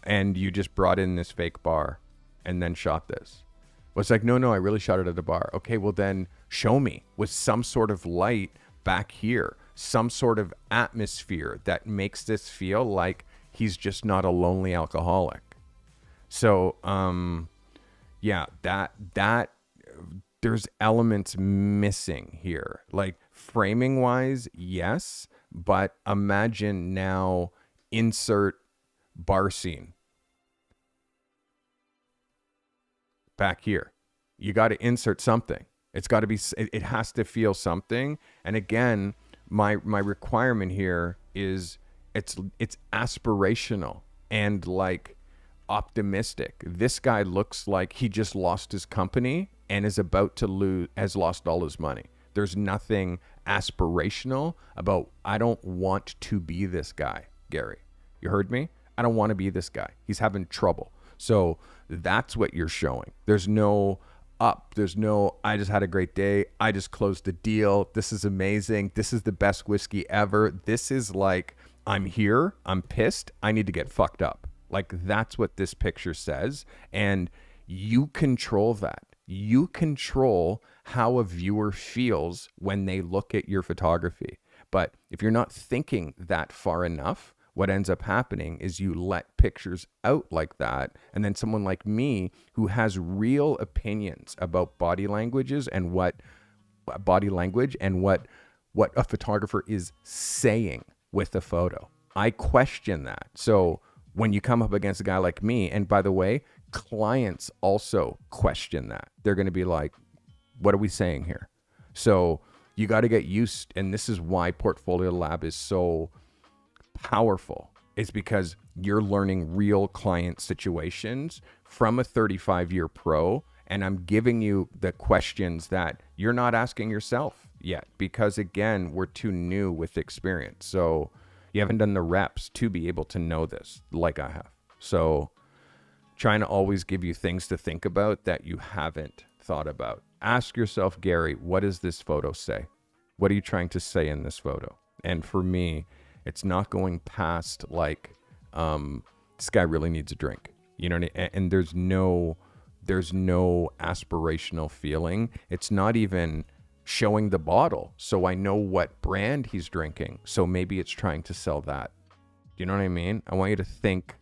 And you just brought in this fake bar and then shot this. Well, it's like, no, I really shot it at a bar. Okay, well then show me with some sort of light back here, some sort of atmosphere that makes this feel like he's just not a lonely alcoholic. So, yeah, that there's elements missing here. Like framing wise, yes, but imagine now insert bar scene back here. You got to insert something. It's got to be, it has to feel something. And again, my requirement here is it's aspirational and like optimistic. This guy looks like he just lost his company and is about to has lost all his money. There's nothing aspirational about, I don't want to be this guy, Gary. You heard me? I don't want to be this guy. He's having trouble. So that's what you're showing. There's no up. There's no, I just had a great day. I just closed the deal. This is amazing. This is the best whiskey ever. This is like, I'm here. I'm pissed. I need to get fucked up. Like that's what this picture says. And you control that. You control how a viewer feels when they look at your photography. But if you're not thinking that far enough, what ends up happening is you let pictures out like that. And then someone like me who has real opinions about body languages and what a photographer is saying with a photo. I question that. So when you come up against a guy like me, and by the way, clients also question that. They're going to be like, what are we saying here? So you got to get used. And this is why Portfolio Lab is so powerful. It's because you're learning real client situations from a 35-year pro. And I'm giving you the questions that you're not asking yourself yet, because again, we're too new with experience. So you haven't done the reps to be able to know this like I have. So trying to always give you things to think about that you haven't thought about. Ask yourself, Gary, what does this photo say? What are you trying to say in this photo? And for me, it's not going past like, this guy really needs a drink. You know what I mean? And there's no aspirational feeling. It's not even showing the bottle, so I know what brand he's drinking. So maybe it's trying to sell that. Do you know what I mean? I want you to think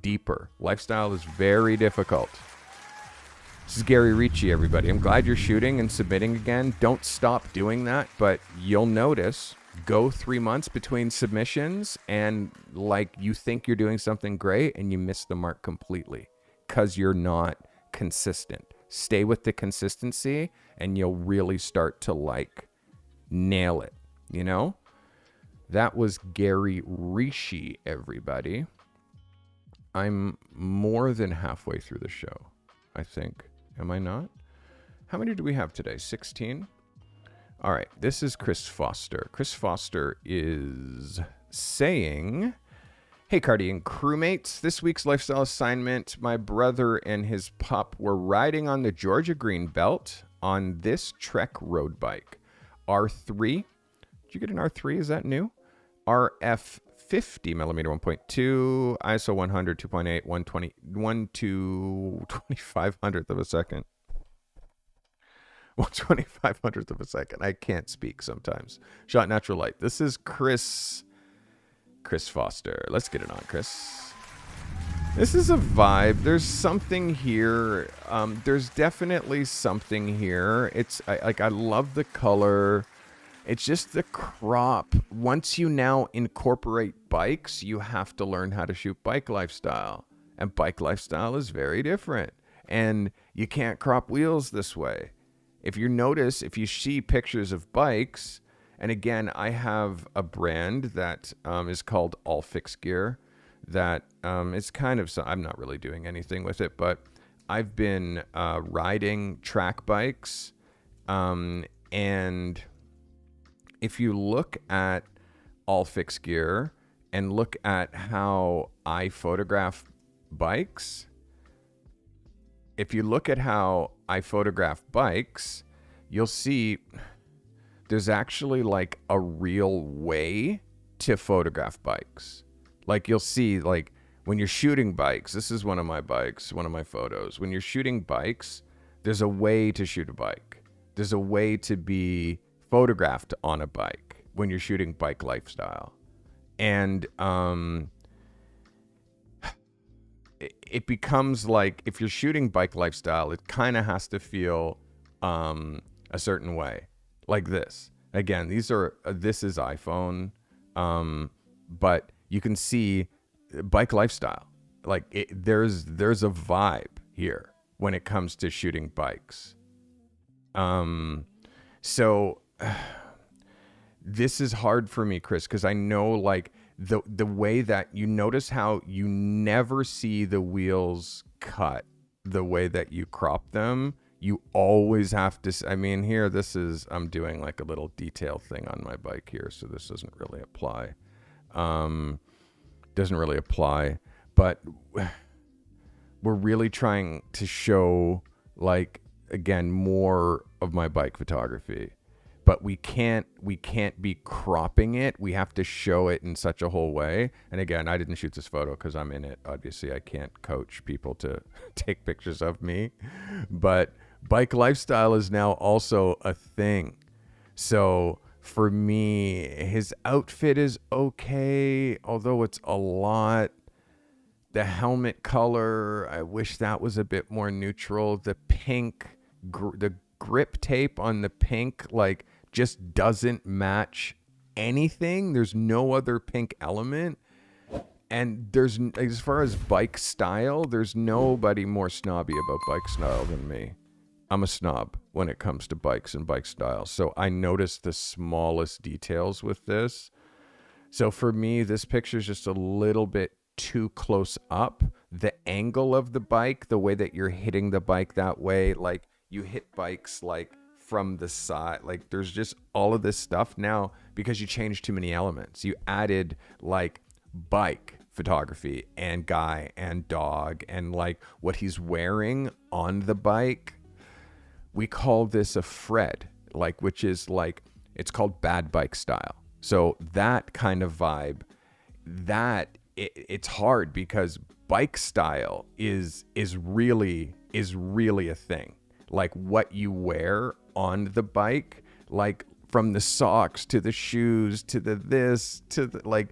deeper. Lifestyle is very difficult. This is Gary Ricci, everybody. I'm glad you're shooting and submitting again. Don't stop doing that, but you'll notice, go 3 months between submissions and like you think you're doing something great and you miss the mark completely because you're not consistent. Stay with the consistency and you'll really start to like nail it, you know? That was Gary Rishi, everybody. I'm more than halfway through the show, I think. Am I not? How many do we have today? 16? All right, this is Chris Foster. Chris Foster is saying, hey, Carty and crewmates, this week's lifestyle assignment, my brother and his pup were riding on the Georgia Green Belt on this Trek road bike. R3. Did you get an R3? Is that new? RF 50 millimeter 1.2, ISO 100, 2.8, 120, 1 to 2500th of a second. 1/2500th of a second. I can't speak sometimes. Shot natural light. This is Chris Foster. Let's get it on, Chris. This is a vibe. There's something here. There's definitely something here. I love the color. It's just the crop. Once you now incorporate bikes, you have to learn how to shoot bike lifestyle. And bike lifestyle is very different. And you can't crop wheels this way. If you notice, if you see pictures of bikes, and again, I have a brand that is called All Fix Gear that is kind of, I'm not really doing anything with it, but I've been riding track bikes. And if you look at All Fix Gear and look at how I photograph bikes, you'll see there's actually like a real way to photograph bikes. Like you'll see, like when you're shooting bikes, this is one of my bikes, one of my photos. When you're shooting bikes, there's a way to shoot a bike. There's a way to be photographed on a bike when you're shooting bike lifestyle. And it becomes like, if you're shooting bike lifestyle, it kind of has to feel a certain way, like this. Again, this is iPhone, but you can see bike lifestyle. Like there's a vibe here when it comes to shooting bikes. So this is hard for me, Chris, because I know like the way that you notice how you never see the wheels cut the way that you crop them. You always have to, I mean, here, I'm doing like a little detail thing on my bike here, so this doesn't really apply. But we're really trying to show, like, again, more of my bike photography. But we can't be cropping it. We have to show it in such a whole way. And again, I didn't shoot this photo because I'm in it. Obviously, I can't coach people to take pictures of me. But bike lifestyle is now also a thing. So for me, his outfit is okay, although it's a lot. The helmet color, I wish that was a bit more neutral. The pink, the grip tape on the pink, like, just doesn't match anything. There's no other pink element. And there's, as far as bike style, there's nobody more snobby about bike style than me. I'm a snob when it comes to bikes and bike style. So I notice the smallest details with this. So for me, this picture is just a little bit too close up. The angle of the bike, the way that you're hitting the bike that way, like you hit bikes like from the side, like there's just all of this stuff now because you changed too many elements. You added like bike photography and guy and dog and like what he's wearing on the bike. We call this a Fred, like, which is like, it's called bad bike style. So that kind of vibe, it's hard because bike style is really a thing. Like what you wear on the bike, like from the socks to the shoes to the this to the like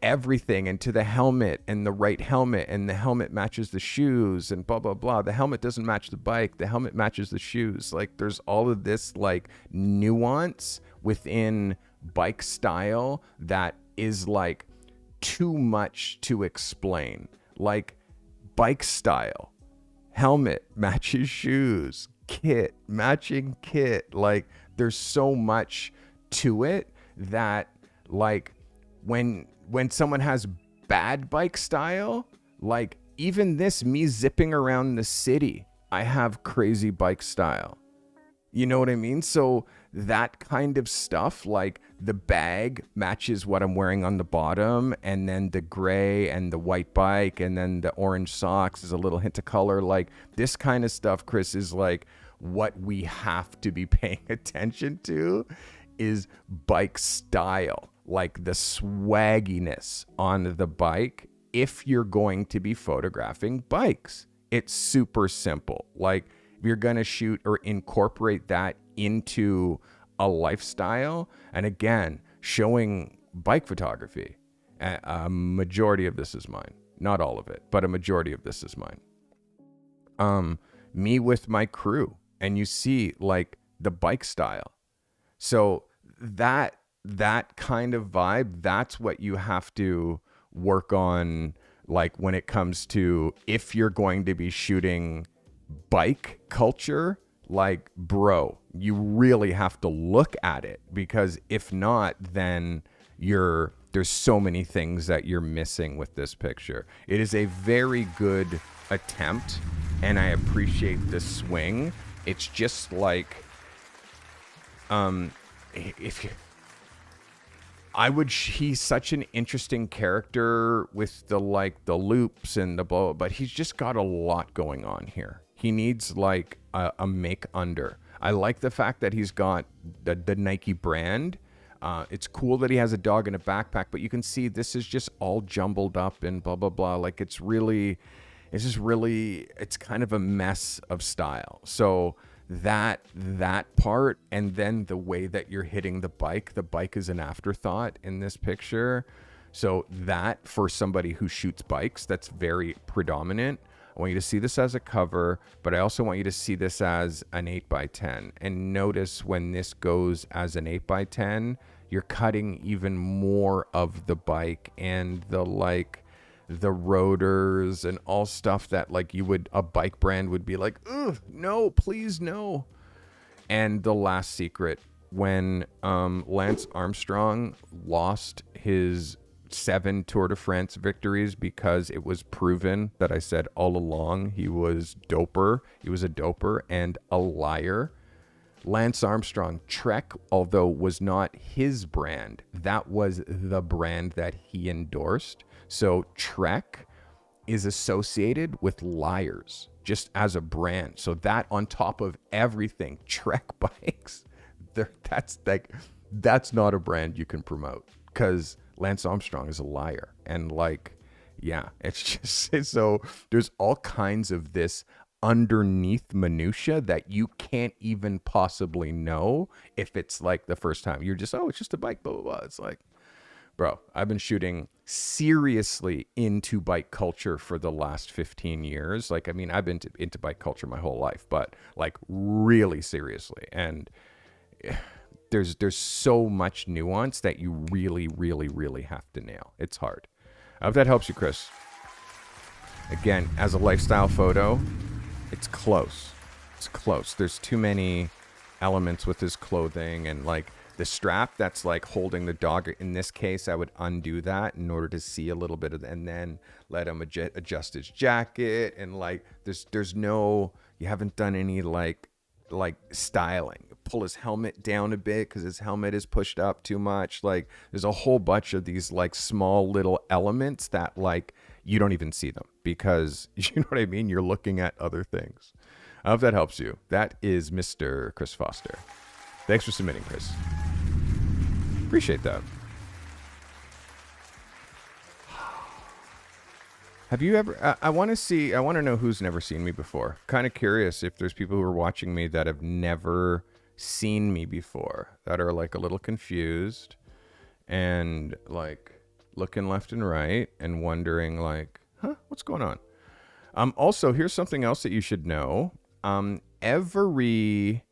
everything, and to the helmet and the right helmet, and the helmet matches the shoes and blah blah blah. The helmet doesn't match the bike, the helmet matches the shoes. Like there's all of this like nuance within bike style that is like too much to explain. Like bike style helmet matches shoes, kit matching kit. Like there's so much to it that like when someone has bad bike style, like even this, me zipping around the city, I have crazy bike style. You know what I mean? So that kind of stuff, like the bag matches what I'm wearing on the bottom, and then the gray and the white bike, and then the orange socks is a little hint of color. Like this kind of stuff, Chris, is like what we have to be paying attention to is bike style, like the swagginess on the bike if you're going to be photographing bikes. It's super simple. Like if you're going to shoot or incorporate that into a lifestyle, and again, showing bike photography, a majority of this is mine. Not all of it, but a majority of this is mine. Me with my crew, and you see like the bike style. So that kind of vibe, that's what you have to work on, like when it comes to if you're going to be shooting bike culture. Like, bro, you really have to look at it, because if not, then there's so many things that you're missing with this picture. It is a very good attempt, and I appreciate the swing. It's just like, he's such an interesting character with the loops and the blow, but he's just got a lot going on here. He needs like a make under. I like the fact that he's got the Nike brand. It's cool that he has a dog in a backpack, but you can see this is just all jumbled up and blah, blah, blah. Like it's kind of a mess of style. So that part, and then the way that you're hitting the bike is an afterthought in this picture. So that, for somebody who shoots bikes, that's very predominant. I want you to see this as a cover, but I also want you to see this as an 8x10. And notice when this goes as an 8x10, you're cutting even more of the bike and the rotors and all stuff that like a bike brand would be like, ugh, no, please no. And the last secret, when Lance Armstrong lost his 7 Tour de France victories because it was proven that I said all along he was a doper and a liar. Lance Armstrong, Trek, although was not his brand, that was the brand that he endorsed. So Trek is associated with liars just as a brand. So that on top of everything, Trek bikes, that's not a brand you can promote, because Lance Armstrong is a liar. And it's just so there's all kinds of this underneath minutia that you can't even possibly know if it's like the first time. You're just, it's just a bike, blah, blah, blah. It's like, bro, I've been shooting seriously into bike culture for the last 15 years. Like, I mean, I've been into bike culture my whole life, but like really seriously. And there's so much nuance that you really, really, really have to nail. It's hard. I hope that helps you, Chris. Again, as a lifestyle photo, it's close. It's close. There's too many elements with his clothing, and like the strap that's like holding the dog. In this case, I would undo that in order to see a little bit of, and then let him adjust his jacket. And like, you haven't done any like styling. Pull his helmet down a bit because his helmet is pushed up too much. Like, there's a whole bunch of these like small little elements that like you don't even see them, because you know what I mean? You're looking at other things. I hope that helps you. That is Mr. Chris Foster. Thanks for submitting, Chris. Appreciate that. Have you ever, I want to know who's never seen me before. Kind of curious if there's people who are watching me that have never seen me before, that are like a little confused and like looking left and right and wondering like, what's going on? Also, here's something else that you should know. Every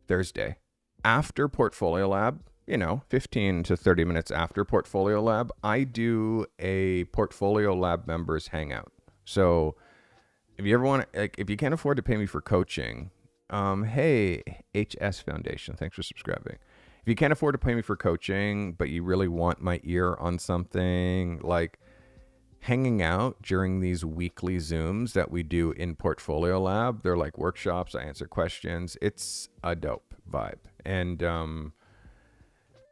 Thursday after Portfolio Lab, 15 to 30 minutes after Portfolio Lab, I do a Portfolio Lab members hangout. So if you ever want to, like, if you can't afford to pay me for coaching, hey, HS Foundation, thanks for subscribing. If you can't afford to pay me for coaching, but you really want my ear on something, like hanging out during these weekly Zooms that we do in Portfolio Lab, they're like workshops. I answer questions. It's a dope vibe. And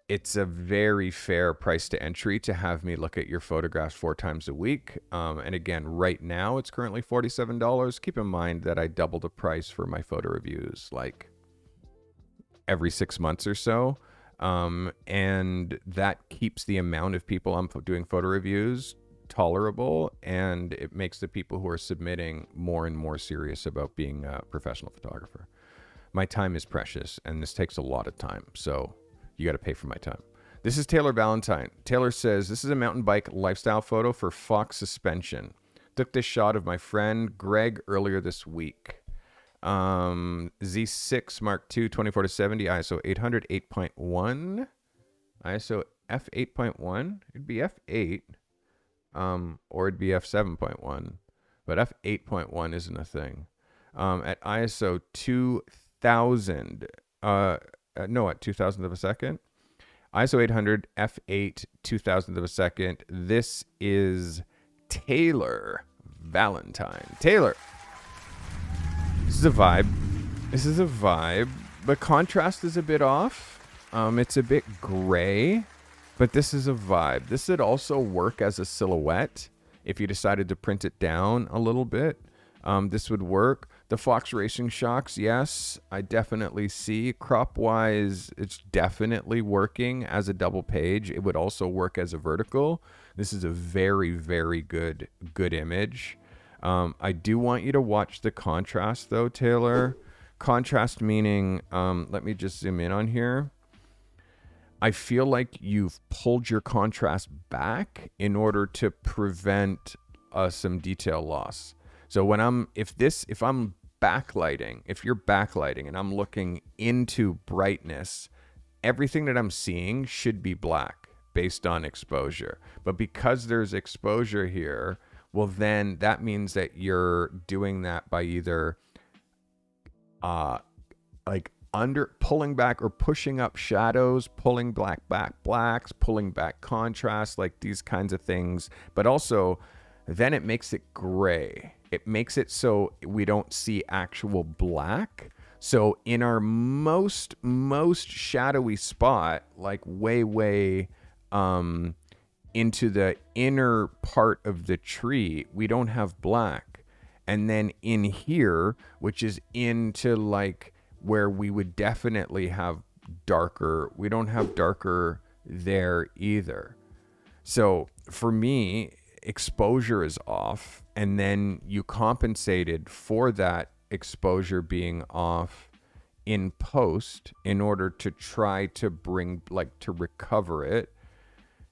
it's a very fair price to entry to have me look at your photographs 4 times a week. And again, right now it's currently $47. Keep in mind that I double the price for my photo reviews like every 6 months or so. And that keeps the amount of people I'm doing photo reviews tolerable, and it makes the people who are submitting more and more serious about being a professional photographer. My time is precious, and this takes a lot of time, so you got to pay for my time. This is Taylor Valentine. Taylor says, this is a mountain bike lifestyle photo for Fox Suspension. Took this shot of my friend Greg earlier this week. Z6 Mark II 24-70 ISO 800 8.1 ISO f8.1. It'd be f8. Or it'd be f7.1, but f8.1 isn't a thing. At ISO 2000, at 2000th of a second, ISO 800, f8, 2000th of a second. This is Taylor Valentine. Taylor, this is a vibe. The contrast is a bit off. It's a bit gray. But this is a vibe. This would also work as a silhouette if you decided to print it down a little bit. This would work. The Fox Racing shocks, yes, I definitely see. Crop-wise, it's definitely working as a double page. It would also work as a vertical. This is a very, very good image. I do want you to watch the contrast, though, Taylor. Contrast meaning, let me just zoom in on here. I feel like you've pulled your contrast back in order to prevent some detail loss. So if I'm backlighting, if you're backlighting and I'm looking into brightness, everything that I'm seeing should be black based on exposure. But because there's exposure here, well, then that means that you're doing that by either pulling back or pushing up shadows, pulling back blacks, pulling back contrast, like these kinds of things. But also, then it makes it gray. It makes it so we don't see actual black. So in our most shadowy spot, like way into the inner part of the tree, we don't have black. And then in here, which is into like where we would definitely have darker, we don't have darker there either. So for me, exposure is off, and then you compensated for that exposure being off in post in order to try to to recover it,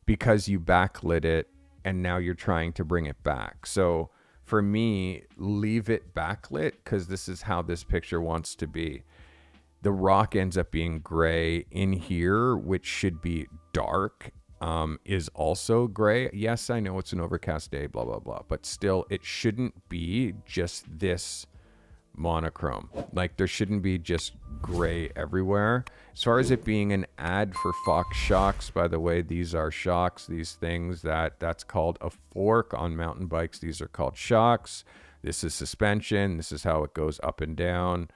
because you backlit it and now you're trying to bring it back. So for me, leave it backlit, because this is how this picture wants to be. The rock ends up being gray in here, which should be dark, is also gray. Yes, I know it's an overcast day, blah, blah, blah. But still, it shouldn't be just this monochrome. Like, there shouldn't be just gray everywhere. As far as it being an ad for Fox shocks, by the way, these are shocks. These things that's called a fork on mountain bikes. These are called shocks. This is suspension. This is how it goes up and down.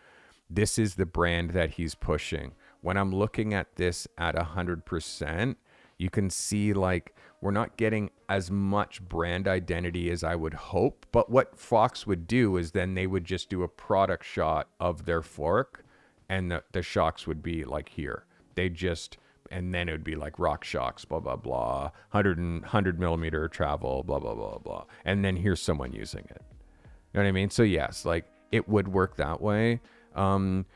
This is the brand that he's pushing. When I'm looking at this at 100%, you can see like we're not getting as much brand identity as I would hope. But what Fox would do is then they would just do a product shot of their fork, and the shocks would be like here. And then it would be like rock shocks, blah, blah, blah, 100 millimeter travel, blah, blah, blah, blah. And then here's someone using it. You know what I mean? So yes, like it would work that way.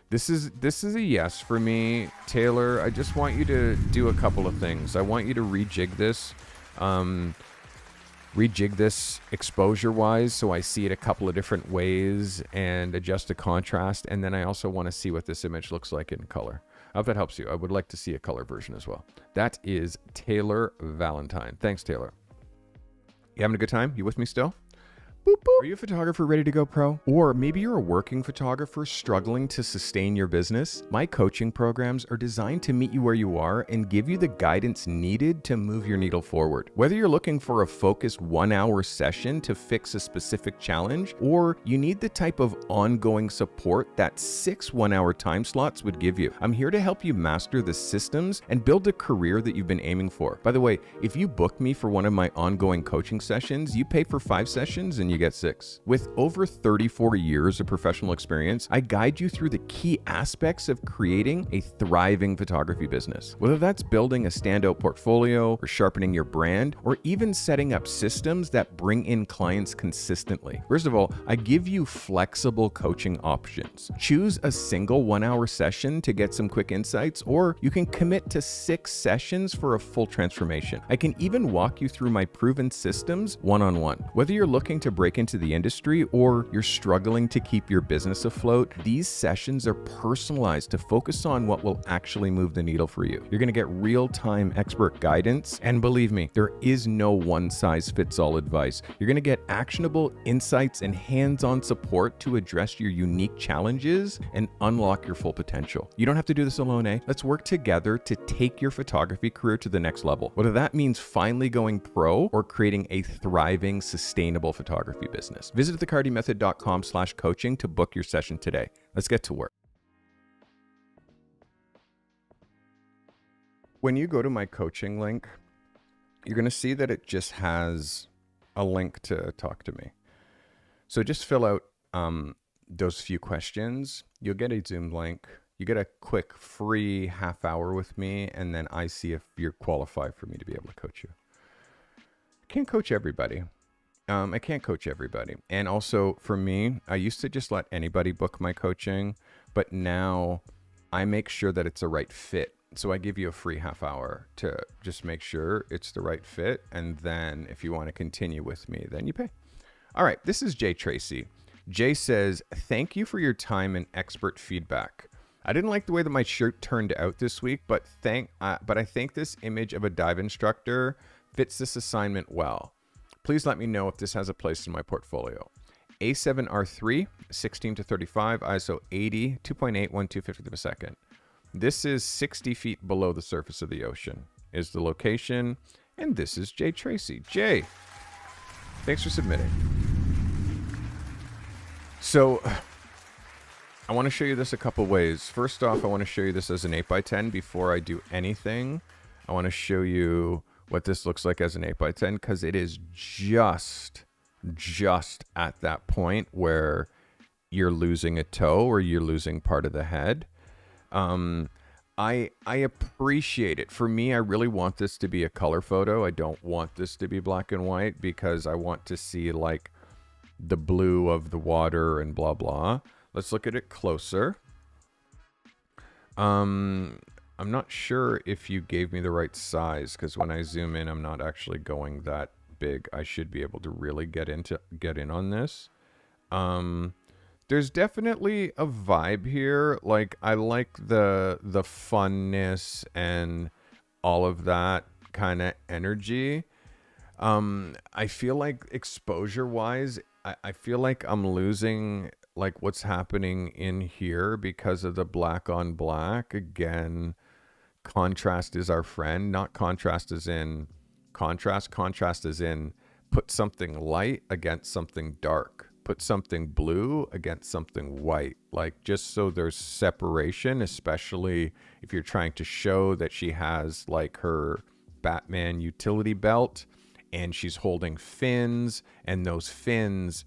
This is a yes for me, Taylor. I just want you to do a couple of things. I want you to rejig this exposure wise, so I see it a couple of different ways, and adjust the contrast. And then I also want to see what this image looks like in color. I hope that helps you. I would like to see a color version as well. That is Taylor Valentine. Thanks, Taylor. You having a good time? You with me still? Boop, boop. Are you a photographer ready to go pro? Or maybe you're a working photographer struggling to sustain your business? My coaching programs are designed to meet you where you are and give you the guidance needed to move your needle forward. Whether you're looking for a focused 1-hour session to fix a specific challenge, or you need the type of ongoing support that 6 1-hour time slots would give you, I'm here to help you master the systems and build a career that you've been aiming for. By the way, if you book me for one of my ongoing coaching sessions, you pay for 5 sessions and you get 6. With over 34 years of professional experience, I guide you through the key aspects of creating a thriving photography business. Whether that's building a standout portfolio, or sharpening your brand, or even setting up systems that bring in clients consistently. First of all, I give you flexible coaching options. Choose a single 1-hour session to get some quick insights, or you can commit to 6 sessions for a full transformation. I can even walk you through my proven systems one-on-one. Whether you're looking to break into the industry or you're struggling to keep your business afloat, these sessions are personalized to focus on what will actually move the needle for you. You're going to get real-time expert guidance, and believe me, there is no one-size-fits-all advice. You're going to get actionable insights and hands-on support to address your unique challenges and unlock your full potential. You don't have to do this alone, eh? Let's work together to take your photography career to the next level. Whether that means finally going pro or creating a thriving, sustainable photography business. Visit thecartymethod.com/coaching to book your session today. Let's get to work. When you go to my coaching link, you're going to see that it just has a link to talk to me. So just fill out those few questions. You'll get a Zoom link. You get a quick free half hour with me, and then I see if you're qualified for me to be able to coach you. I can't coach everybody. And also for me, I used to just let anybody book my coaching, but now I make sure that it's a right fit. So I give you a free half hour to just make sure it's the right fit. And then if you want to continue with me, then you pay. All right. This is Jay Tracy. Jay says, thank you for your time and expert feedback. I didn't like the way that my shirt turned out this week, but I think this image of a dive instructor fits this assignment well. Please let me know if this has a place in my portfolio. A7R3, 16 to 35, ISO 80, 2.8, 1/250th of a second. This is 60 feet below the surface of the ocean is the location. And this is Jay Tracy. Jay, thanks for submitting. So I want to show you this a couple ways. First off, I want to show you this as an 8x10 before I do anything. I want to show you what this looks like as an 8x10 because it is just at that point where you're losing a toe or you're losing part of the head. I appreciate it. For me, I really want this to be a color photo. I don't want this to be black and white because I want to see like the blue of the water and blah, blah. Let's look at it closer. I'm not sure if you gave me the right size because when I zoom in, I'm not actually going that big. I should be able to really get in on this. There's definitely a vibe here. Like I like the funness and all of that kind of energy. I feel like exposure wise, I feel like I'm losing like what's happening in here because of the black on black. Again, contrast is our friend, not contrast as in contrast. Contrast as in put something light against something dark. Put something blue against something white. Like just so there's separation, especially if you're trying to show that she has like her Batman utility belt and she's holding fins, and those fins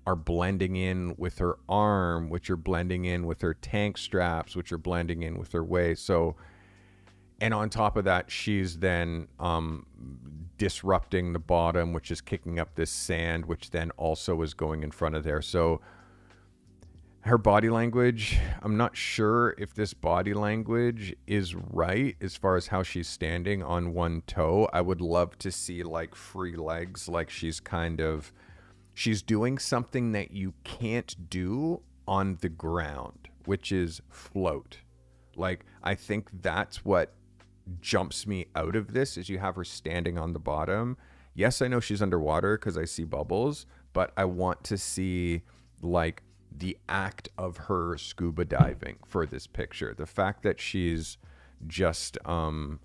are blending in with her arm, which are blending in with her tank straps, which are blending in with her waist. So, and on top of that, she's then disrupting the bottom, which is kicking up this sand, which then also is going in front of there. So her body language, I'm not sure if this body language is right as far as how she's standing on one toe. I would love to see like free legs, like she's doing something that you can't do on the ground, which is float. Like, I think that's what jumps me out of this is you have her standing on the bottom. Yes, I know she's underwater because I see bubbles, but I want to see like the act of her scuba diving for this picture. The fact that she's just, you know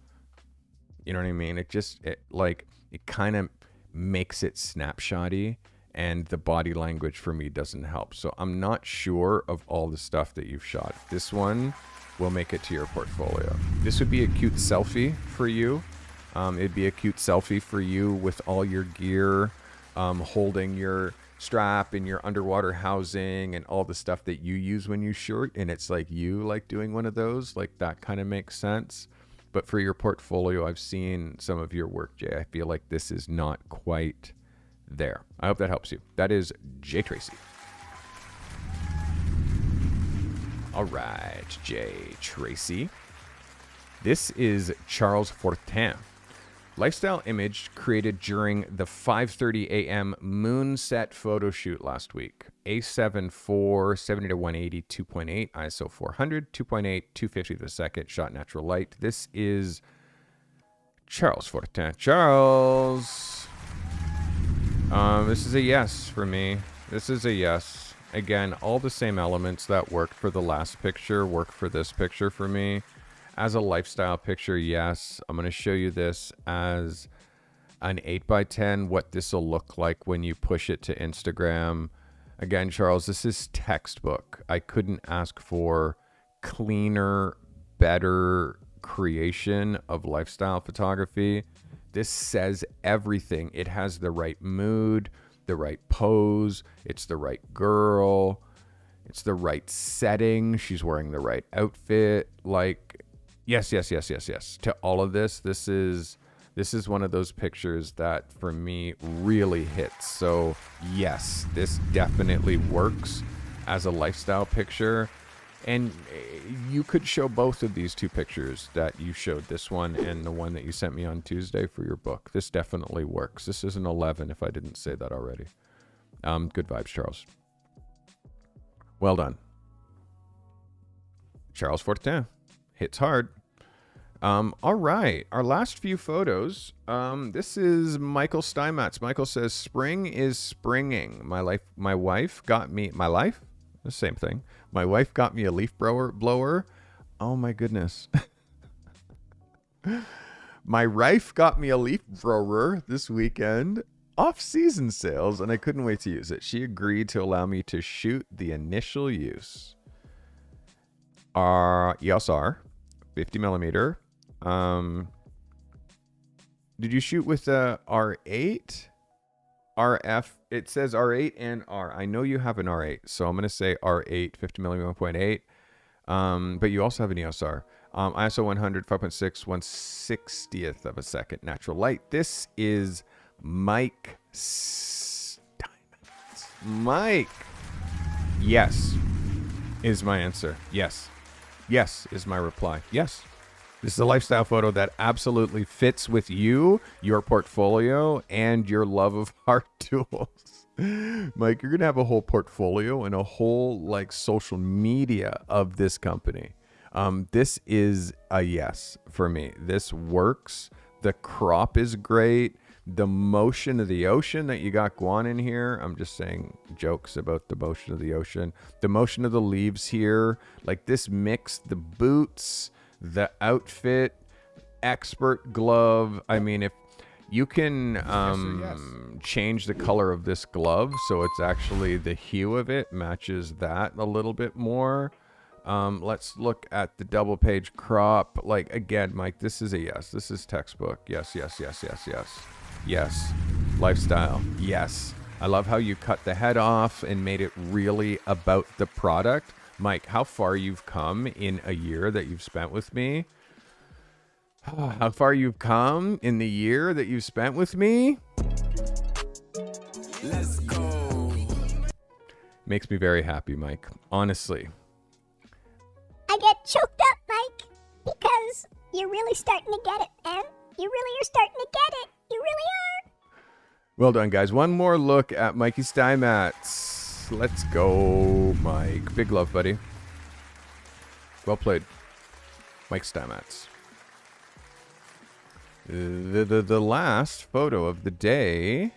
what I mean? It kind of makes it snapshotty, and the body language for me doesn't help. So I'm not sure of all the stuff that you've shot. This one will make it to your portfolio. This would be a cute selfie for you. It'd be a cute selfie for you with all your gear, holding your strap and your underwater housing and all the stuff that you use when you shoot. And it's like you like doing one of those, like that kind of makes sense. But for your portfolio, I've seen some of your work, Jay. I feel like this is not quite there. I hope that helps you. That is Jay Tracy. All right, Jay Tracy. This is Charles Fortin. Lifestyle image created during the 5:30 a.m. moonset photo shoot last week. A7 4, 70 to 180, 2.8, ISO 400, 2.8, 250 to the second, shot natural light. This is Charles Fortin. Charles. This is a yes for me. This is a yes. Again, all the same elements that worked for the last picture work for this picture for me. As a lifestyle picture, yes. I'm going to show you this as an 8x10, what this will look like when you push it to Instagram. Again, Charles, this is textbook. I couldn't ask for cleaner, better creation of lifestyle photography. This says everything. It has the right mood, the right pose. It's the right girl. It's the right setting. She's wearing the right outfit. Like, yes. To all of this, this is one of those pictures that for me really hits. So yes, this definitely works as a lifestyle picture. And you could show both of these two pictures that you showed, this one and the one that you sent me on Tuesday for your book. This definitely works. This is an 11 if I didn't say that already. Good vibes, Charles. Well done. Charles Fortin hits hard. All right, our last few photos. This is Michael Steinmetz. Michael says, "Spring is springing. My wife got me the same thing. My wife got me a leaf blower. Oh my goodness. My wife got me a leaf blower this weekend, off-season sales, and I couldn't wait to use it. She agreed to allow me to shoot the initial use. EOS R, 50 millimeter. Did you shoot with the R8? RF, it says R8 and R. I know you have an R8, so I'm going to say R8, 50 millimeter 1.8. But you also have an EOS R. ISO 100, 5.6, 1/60th of a second, natural light. This is Mike Steinmetz. Mike. Yes is my answer. Yes. Yes is my reply. Yes. This is a lifestyle photo that absolutely fits with you, your portfolio, and your love of hard tools. Mike, you're going to have a whole portfolio and a whole like social media of this company. This is a yes for me. This works. The crop is great. The motion of the ocean that you got going in here. I'm just saying jokes about the motion of the ocean. The motion of the leaves here. Like this mix, the boots, the outfit, expert glove. I mean, if you can change the color of this glove so it's actually the hue of it matches that a little bit more. Let's look at the double page crop. Like again, Mike, this is a yes. This is textbook. Yes. Yes. Lifestyle. Yes. I love how you cut the head off and made it really about the product. Mike, how far you've come in a year that you've spent with me. How far you've come in the year that you've spent with me. Let's go. Makes me very happy, Mike. Honestly. I get choked up, Mike, because you're really starting to get it, man. You really are starting to get it. You really are. Well done, guys. One more look at Mikey Steinmetz. Let's go, Mike. Big love, buddy. Well played. Mike Steinmetz. The last photo of the day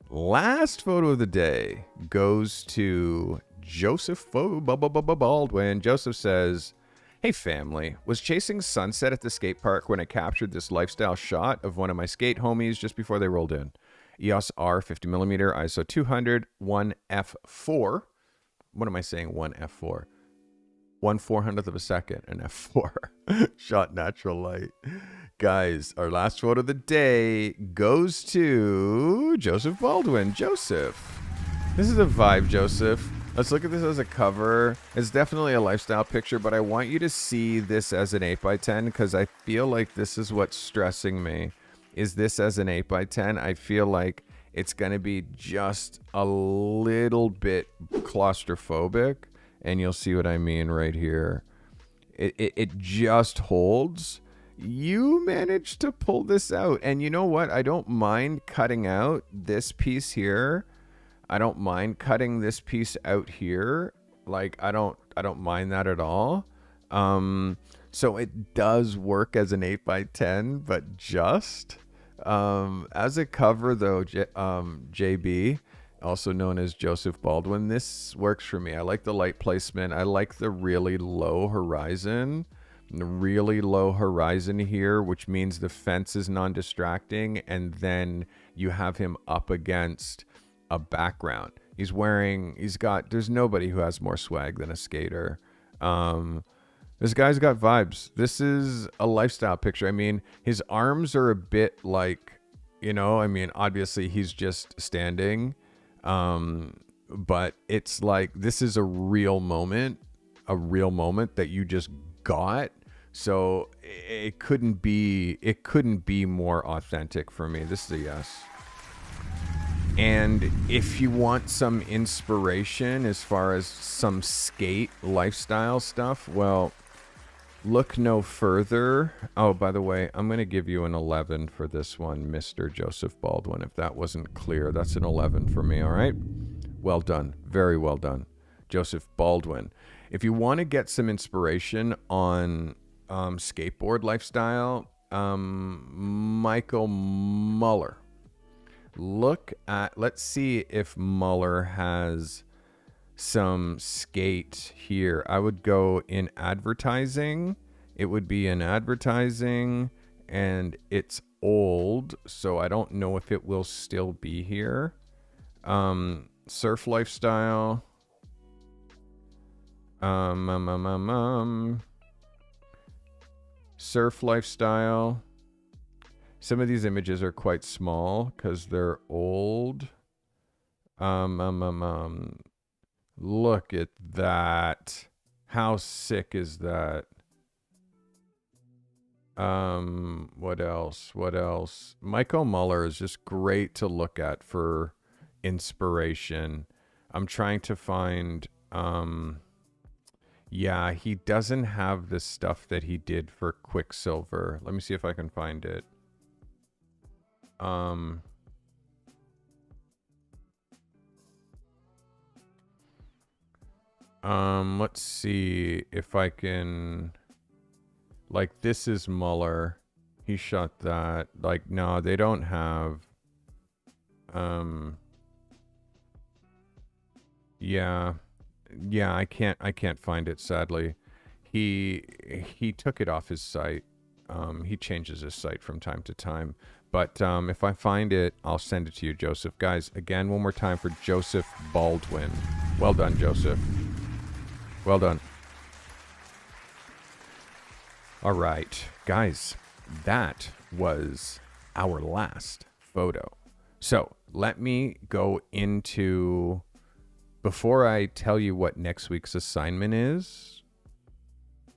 Last photo of the day goes to Joseph Baldwin. Joseph says, "Hey family, was chasing sunset at the skate park when I captured this lifestyle shot of one of my skate homies just before they rolled in. EOS R 50mm, ISO 200, 1f4. What am I saying? 1f4. 1/400th of a second, an f4. Shot natural light. Guys, our last photo of the day goes to Joseph Baldwin. Joseph, this is a vibe, Joseph. Let's look at this as a cover. It's definitely a lifestyle picture, but I want you to see this as an 8x10 because I feel like this is what's stressing me. Is this as an 8x10? I feel like it's going to be just a little bit claustrophobic, and you'll see what I mean right here. It just holds. You managed to pull this out, and you know what? I don't mind cutting out this piece here. I don't mind cutting this piece out here. Like I don't mind that at all. So it does work as an 8x10, but just as a cover though, JB, also known as Joseph Baldwin, this works for me. I like the light placement. I like the really low horizon. The really low horizon here, which means the fence is non-distracting, and then you have him up against a background. There's nobody who has more swag than a skater. This guy's got vibes. This is a lifestyle picture. I mean, his arms are a bit like, obviously he's just standing. But it's like, this is a real moment that you just got. So it couldn't be more authentic for me. This is a yes. And if you want some inspiration as far as some skate lifestyle stuff, well, look no further. Oh, by the way, I'm going to give you an 11 for this one, Mr. Joseph Baldwin. If that wasn't clear, that's an 11 for me, all right? Well done. Very well done. Joseph Baldwin. If you want to get some inspiration on skateboard lifestyle, Michael Muller. Let's see if Muller has some skate here. I would go in advertising. It would be in advertising, and it's old, so I don't know if it will still be here. Surf lifestyle. Surf lifestyle. Some of these images are quite small because they're old. Look at that. How sick is that? What else? Michael Muller is just great to look at for inspiration. I'm trying to find, he doesn't have the stuff that he did for Quicksilver. Let me see if I can find it. Let's see if I can, like, this is Muller. He shot that. Like, no, they don't have, I can't find it, sadly. He took it off his site. He changes his site from time to time. But if I find it, I'll send it to you, Joseph. Guys, again, one more time for Joseph Baldwin. Well done, Joseph. Well done. All right, guys, that was our last photo. So let me go into, before I tell you what next week's assignment is,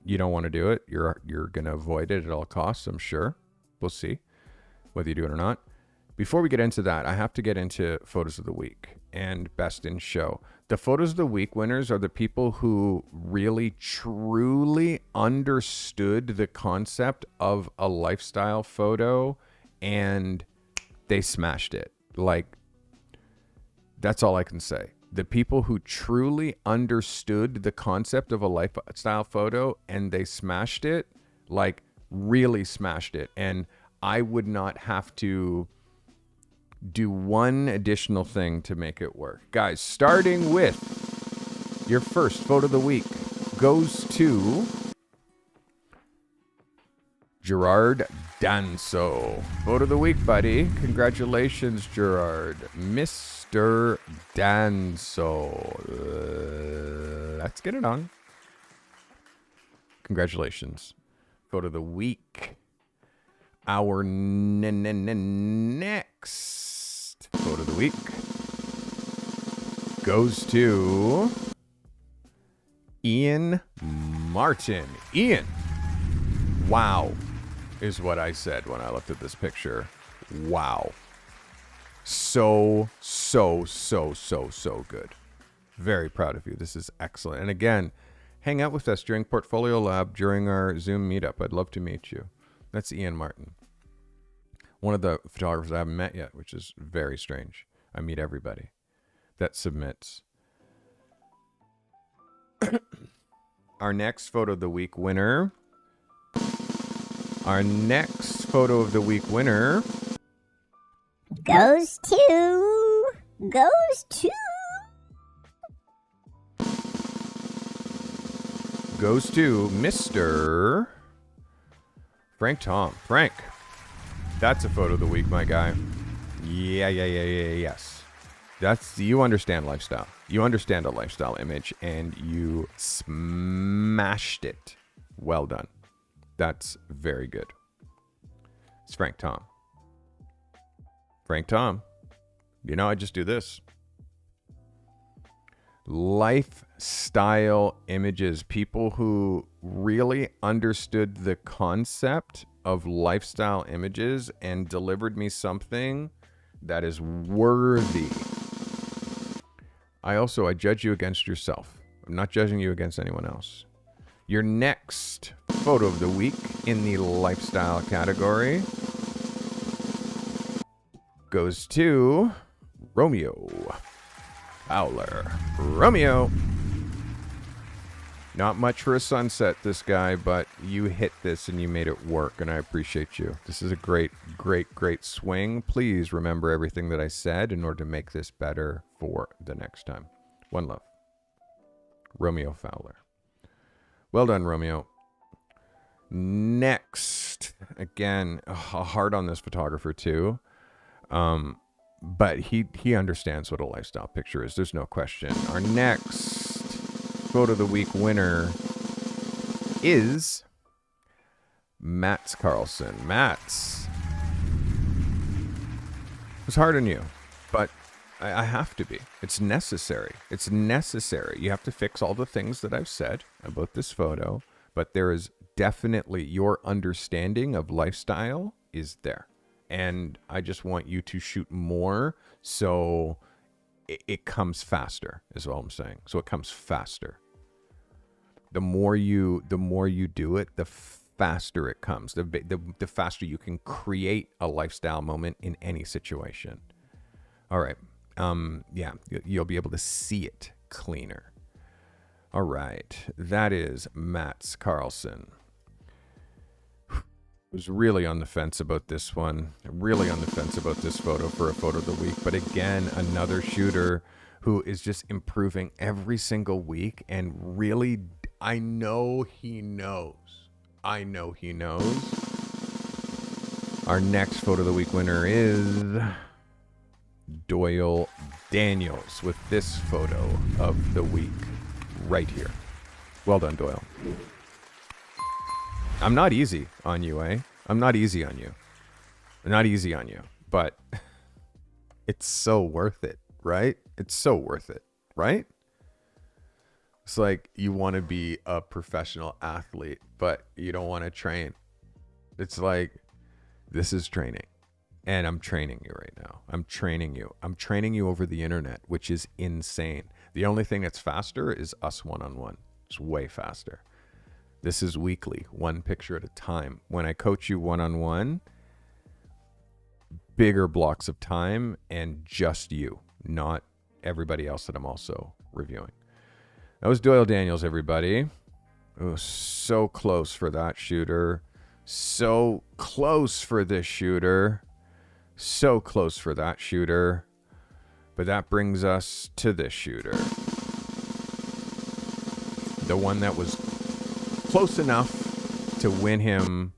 you don't want to do it. You're going to avoid it at all costs, I'm sure. We'll see whether you do it or not. Before we get into that, I have to get into photos of the week and best in show. The photos of the week winners are the people who really, truly understood the concept of a lifestyle photo and they smashed it. Like, that's all I can say. The people who truly understood the concept of a lifestyle photo and they smashed it, like really smashed it. And I would not have to do one additional thing to make it work. Guys, starting with your first photo of the week goes to Gerard Danso. Photo of the week, buddy. Congratulations, Gerard. Mr. Danso. Let's get it on. Congratulations. Photo of the week. Our next photo of the week goes to Ian Martin. Ian. Wow. Is what I said when I looked at this picture. Wow. So good. Very proud of you. This is excellent. And again, hang out with us during Portfolio Lab during our Zoom meetup. I'd love to meet you. That's Ian Martin. One of the photographers I haven't met yet, which is very strange. I meet everybody that submits. Our next photo of the week winner. Our next photo of the week winner goes to Mr. Frank Tom. Frank, that's a photo of the week, my guy. Yes. You understand lifestyle. You understand a lifestyle image, and you smashed it. Well done. That's very good. It's Frank Tom. Frank Tom. You know, I just do this. Lifestyle images. People who really understood the concept of lifestyle images and delivered me something that is worthy. I judge you against yourself. I'm not judging you against anyone else. Your next photo of the week in the lifestyle category goes to Romeo Fowler. Romeo. Not much for a sunset, this guy, but you hit this and you made it work, and I appreciate you. This is a great swing. Please remember everything that I said in order to make this better for the next time. One love. Romeo Fowler. Well done, Romeo. Next, again, hard on this photographer too, but he understands what a lifestyle picture is. There's no question. Our next photo of the week winner is Mats Carlson. Mats, it was hard on you, but I have to be. It's necessary. It's necessary. You have to fix all the things that I've said about this photo, but there is definitely your understanding of lifestyle is there. And I just want you to shoot more so it comes faster, is all I'm saying. So it comes faster. The more you do it, the faster it comes. The faster you can create a lifestyle moment in any situation. All right. Yeah, you'll be able to see it cleaner. All right. That is Mats Carlson. Was really on the fence about this one. Really on the fence about this photo for a photo of the week. But again, another shooter who is just improving every single week. And really, I know he knows. Our next photo of the week winner is Doyle Daniels with this photo of the week right here. Well done, Doyle. I'm not easy on you, eh? I'm not easy on you. But it's so worth it, right? It's so worth it, right? It's like you want to be a professional athlete, but you don't want to train. It's like, this is training. And I'm training you right now. I'm training you over the internet, which is insane. The only thing that's faster is us one-on-one. It's way faster. This is weekly, one picture at a time. When I coach you one-on-one, bigger blocks of time and just you, not everybody else that I'm also reviewing. That was Doyle Daniels, everybody. It was so close for that shooter. So close for this shooter. So close for that shooter. But that brings us to this shooter. The one that was close enough to win him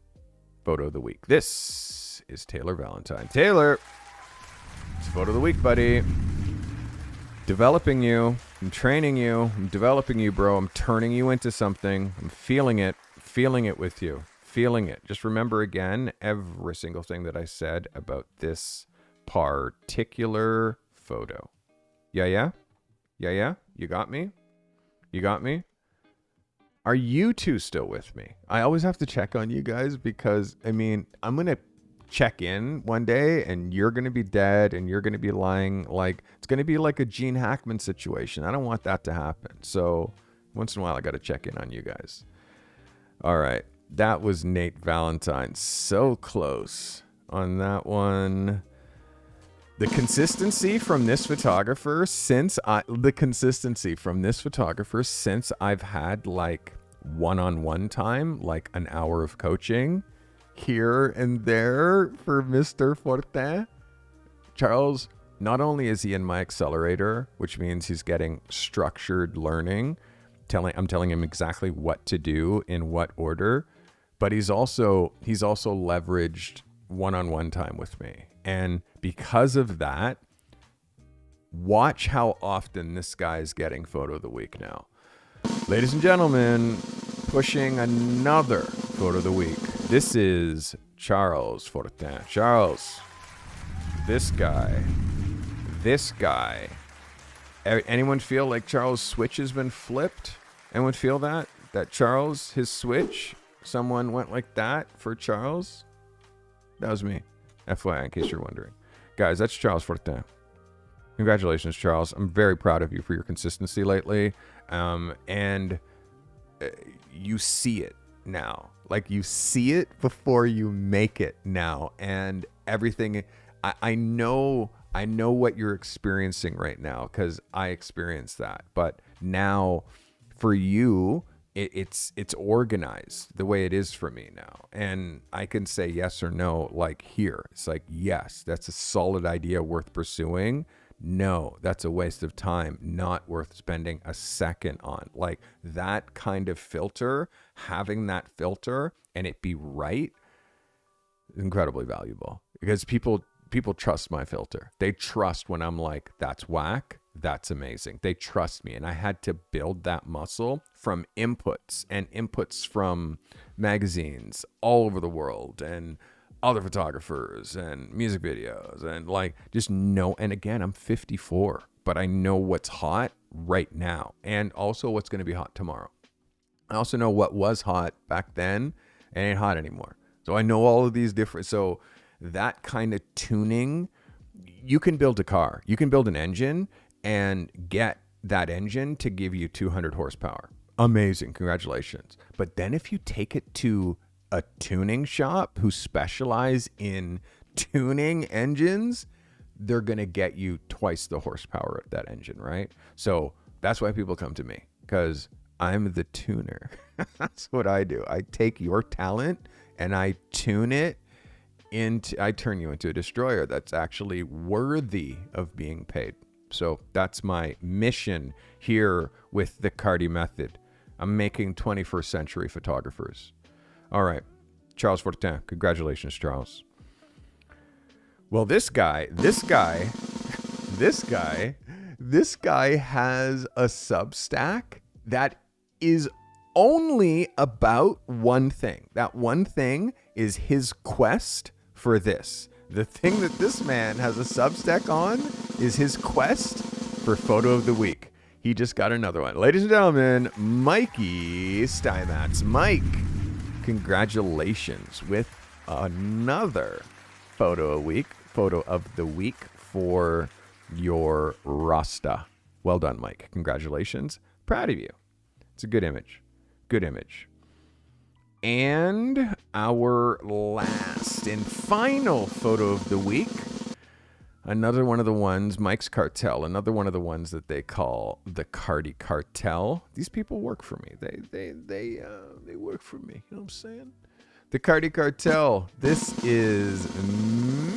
Photo of the Week. This is Taylor Valentine. Taylor, it's Photo of the Week, buddy. Developing you. I'm training you. I'm developing you, bro. I'm turning you into something. I'm feeling it. Feeling it with you. Feeling it. Just remember again every single thing that I said about this particular photo. Yeah? You got me? You got me? Are you two still with me? I always have to check on you guys because, I mean, I'm going to check in one day and you're going to be dead and you're going to be lying. Like, it's going to be like a Gene Hackman situation. I don't want that to happen. So once in a while, I got to check in on you guys. All right. That was Nate Valentine. So close on that one. The consistency from this photographer since I've had like one-on-one time, like an hour of coaching here and there for Mr. Fortin. Charles, not only is he in my accelerator, which means he's getting structured learning, I'm telling him exactly what to do in what order, but he's also leveraged one-on-one time with me. And because of that, watch how often this guy is getting Photo of the Week now. Ladies and gentlemen, pushing another Photo of the Week. This is Charles Fortin. Charles, this guy. Anyone feel like Charles' switch has been flipped? Anyone feel that? That Charles, his switch, someone went like that for Charles? That was me. FYI, in case you're wondering. Guys, that's Charles Fortin. Congratulations, Charles. I'm very proud of you for your consistency lately. And you see it now. Like, you see it before you make it now. And everything, I know what you're experiencing right now because I experienced that. But now, for you, it's organized the way it is for me now. And I can say yes or no, like here. It's like, yes, that's a solid idea worth pursuing. No, that's a waste of time, not worth spending a second on. Like, that kind of filter, having that filter and it be right, is incredibly valuable because people trust my filter. They trust when I'm like, that's whack. That's amazing. They trust me. And I had to build that muscle from inputs from magazines all over the world and other photographers and music videos and like just know. And again, I'm 54, but I know what's hot right now and also what's going to be hot tomorrow. I also know what was hot back then and ain't hot anymore. So I know all of these different. So that kind of tuning, you can build a car, you can build an engine and get that engine to give you 200 horsepower. Amazing. Congratulations. But then if you take it to a tuning shop who specialize in tuning engines, they're going to get you twice the horsepower of that engine, right? So that's why people come to me, because I'm the tuner. That's what I do. I take your talent and I tune it I turn you into a destroyer that's actually worthy of being paid. So that's my mission here with the Carty method. I'm making 21st century photographers. All right, Charles Fortin. Congratulations, Charles. Well, this guy has a Substack that is only about one thing. That one thing is his quest for this. The thing that this man has a Substack on is his quest for Photo of the Week. He just got another one. Ladies and gentlemen, Mikey Steinmetz. Mike, congratulations with another Photo of the Week for your Rasta. Well done, Mike. Congratulations. Proud of you. It's a good image. Good image. And our last and final Photo of the Week, another one of the ones, Mike's Cartel, another one of the ones that they call the Carty Cartel. These people work for me. They work for me. You know what I'm saying? The Carty Cartel. This is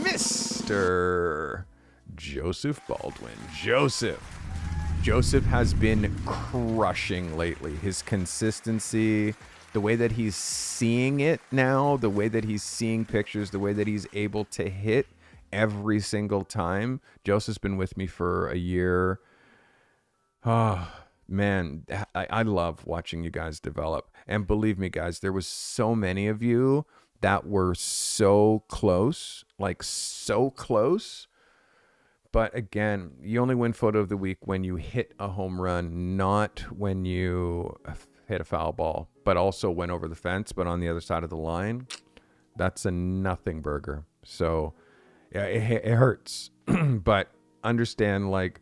Miss Mr. Joseph Baldwin. Joseph has been crushing lately. His consistency, the way that he's seeing it now, the way that he's seeing pictures, the way that he's able to hit every single time. Joseph's been with me for a year. Oh, man, I love watching you guys develop. And believe me, guys, there was so many of you that were so close, like so close. But again, you only win photo of the week when you hit a home run, not when you hit a foul ball, but also went over the fence, but on the other side of the line. That's a nothing burger. So yeah, it hurts. But understand, like,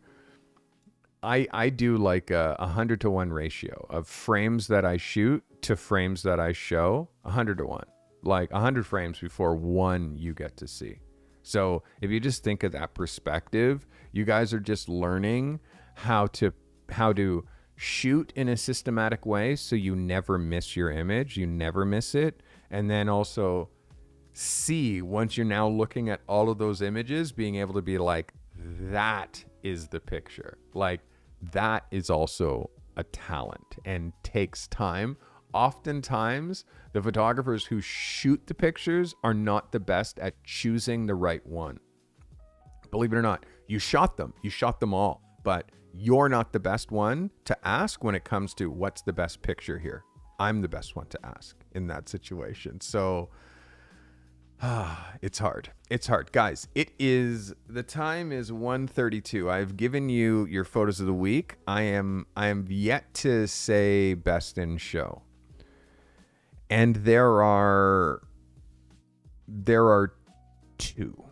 I do like a 100-to-1 ratio of frames that I shoot to frames that I show. 100-to-1, like 100 frames before one you get to see. So if you just think of that perspective, you guys are just learning how to shoot in a systematic way, so you never miss your image, you never miss it, and then also see, once you're now looking at all of those images, being able to be like, that is the picture. Like, that is also a talent and takes time. Oftentimes, the photographers who shoot the pictures are not the best at choosing the right one. Believe it or not, you shot them all, but you're not the best one to ask when it comes to what's the best picture here. I'm the best one to ask in that situation. So it's hard. Guys, the time is 1:32. I've given you your photos of the week. I am yet to say best in show. And there are two.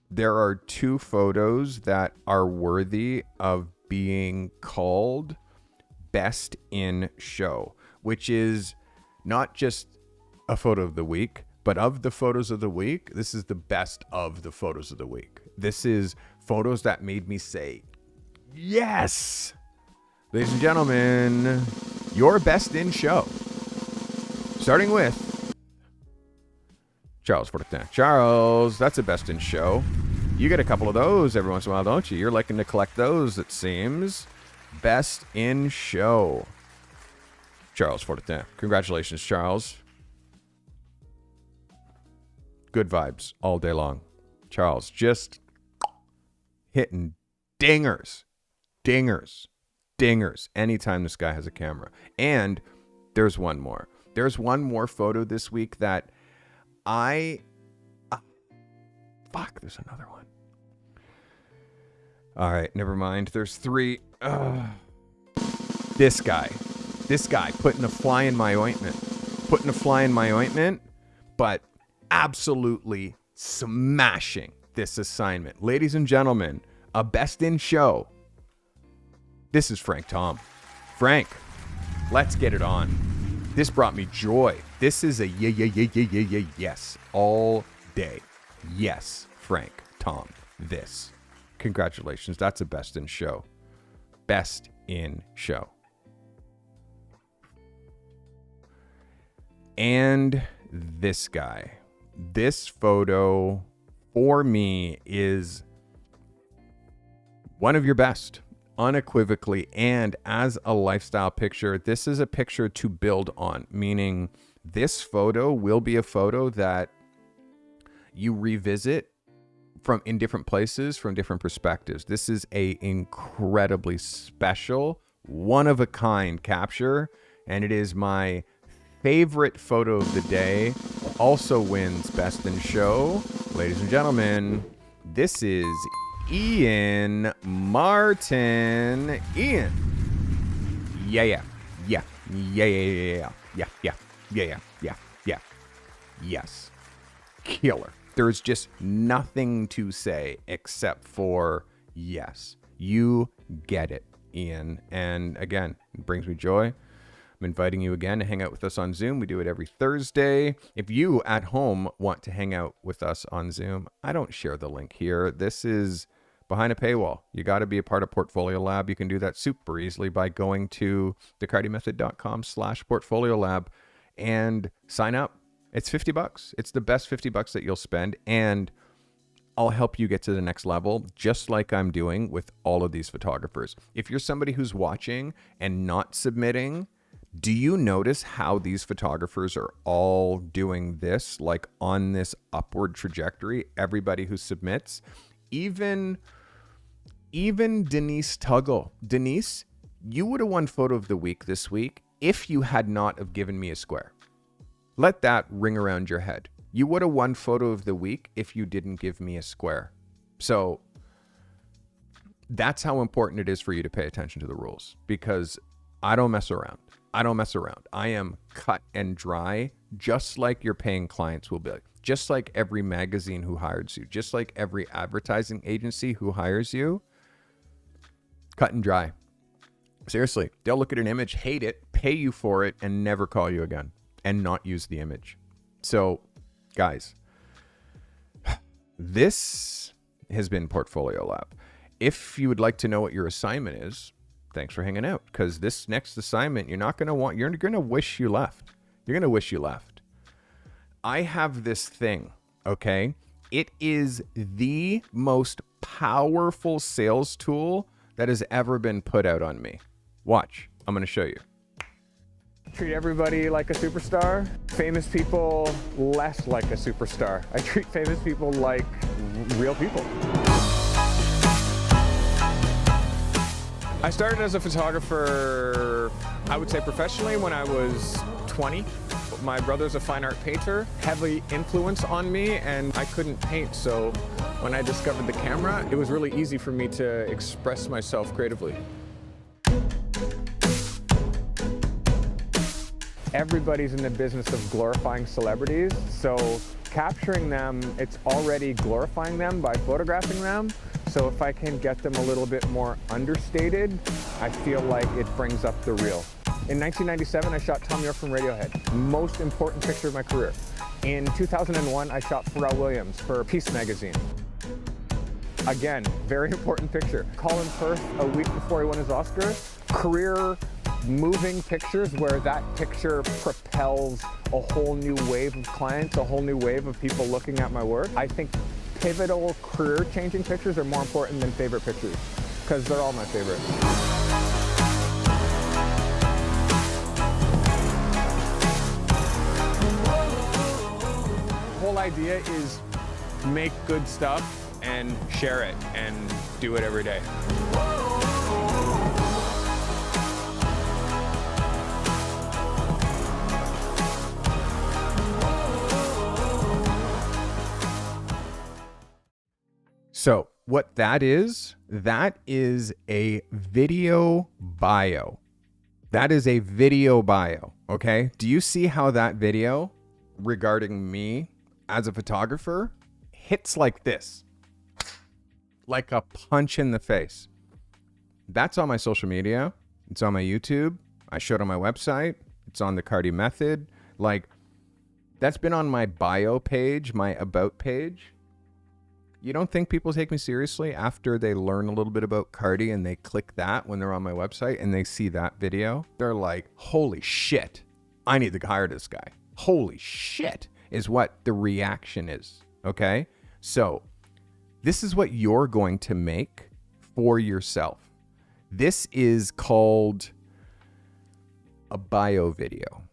There are two photos that are worthy of being called best in show, which is not just a photo of the week, but of the photos of the week, this is the best of the photos of the week. This is photos that made me say, yes! Ladies and gentlemen, your best in show. Starting with Charles Fortin. Charles, that's a best in show. You get a couple of those every once in a while, don't you? You're liking to collect those, it seems. Best in show. Charles Fortin. Congratulations, Charles. Good vibes all day long. Charles, just hitting dingers. Anytime this guy has a camera. And there's one more. There's one more photo this week that there's another one. All right, never mind. There's three. This guy putting a fly in my ointment. But absolutely smashing this assignment. Ladies and gentlemen, a best in show. This is Frank Tom. Frank, let's get it on. This brought me joy. This is a yes all day. Yes, Frank Tom, this. Congratulations. That's a best in show. Best in show. And this guy. This photo for me is one of your best, unequivocally, and as a lifestyle picture, this is a picture to build on, meaning this photo will be a photo that you revisit in different places, from different perspectives. This is a incredibly special, one-of-a-kind capture, and it is my favorite photo of the day. Also wins best in show. Ladies and gentlemen, this is Ian Martin. Ian. Yeah. Yes. Killer. There's just nothing to say except for yes. You get it, Ian. And again, it brings me joy. I'm inviting you again to hang out with us on Zoom. We do it every Thursday. If you at home want to hang out with us on Zoom, I don't share the link here. This is behind a paywall. You got to be a part of Portfolio Lab. You can do that super easily by going to thecartymethod.com/Portfolio Lab and sign up. It's $50. It's the best $50 that you'll spend. And I'll help you get to the next level, just like I'm doing with all of these photographers. If you're somebody who's watching and not submitting, do you notice how these photographers are all doing this, like on this upward trajectory? Everybody who submits, even Denise Tuggle. Denise, you would have won photo of the week this week if you had not have given me a square. Let that ring around your head. You would have won photo of the week if you didn't give me a square. So that's how important it is for you to pay attention to the rules, because I don't mess around. I am cut and dry, just like your paying clients will be. Just like every magazine who hires you, just like every advertising agency who hires you. Cut and dry. Seriously, they'll look at an image, hate it, pay you for it, and never call you again, and not use the image. So, guys, this has been Portfolio Lab. If you would like to know what your assignment is, thanks for hanging out, because this next assignment, you're going to wish you left. You're going to wish you left. I have this thing, okay? It is the most powerful sales tool that has ever been put out on me. Watch, I'm going to show you. Treat everybody like a superstar. Famous people less like a superstar. I treat famous people like real people. I started as a photographer, I would say professionally, when I was 20. My brother's a fine art painter, heavy influence on me, and I couldn't paint, so when I discovered the camera, it was really easy for me to express myself creatively. Everybody's in the business of glorifying celebrities, so capturing them, it's already glorifying them by photographing them. So if I can get them a little bit more understated, I feel like it brings up the real. In 1997, I shot Tom York from Radiohead, most important picture of my career. In 2001, I shot Pharrell Williams for Peace magazine. Again, very important picture. Colin Firth, a week before he won his Oscar, career moving pictures where that picture propels a whole new wave of clients, a whole new wave of people looking at my work. I think pivotal career-changing pictures are more important than favorite pictures, because they're all my favorite. The whole idea is make good stuff and share it and do it every day. So what that is a video bio. That is a video bio, okay? Do you see how that video regarding me as a photographer hits like this? Like a punch in the face. That's on my social media. It's on my YouTube. I showed on my website. It's on the Carty method. Like, that's been on my bio page, my about page. You don't think people take me seriously after they learn a little bit about Carty and they click that when they're on my website and they see that video? They're like, holy shit, I need to hire this guy. Holy shit is what the reaction is, okay? So this is what you're going to make for yourself. This is called a bio video.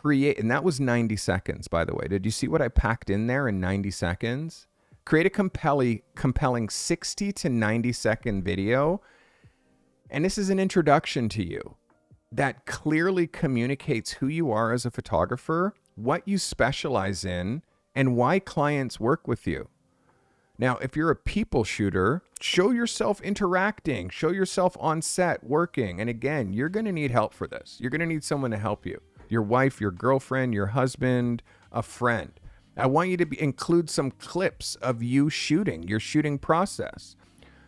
And that was 90 seconds, by the way. Did you see what I packed in there in 90 seconds? Create a compelling 60 to 90 second video. And this is an introduction to you that clearly communicates who you are as a photographer, what you specialize in, and why clients work with you. Now, if you're a people shooter, show yourself interacting, show yourself on set working. And again, you're going to need help for this. You're going to need someone to help you. Your wife, your girlfriend, your husband, a friend. I want you to include some clips of you shooting, your shooting process.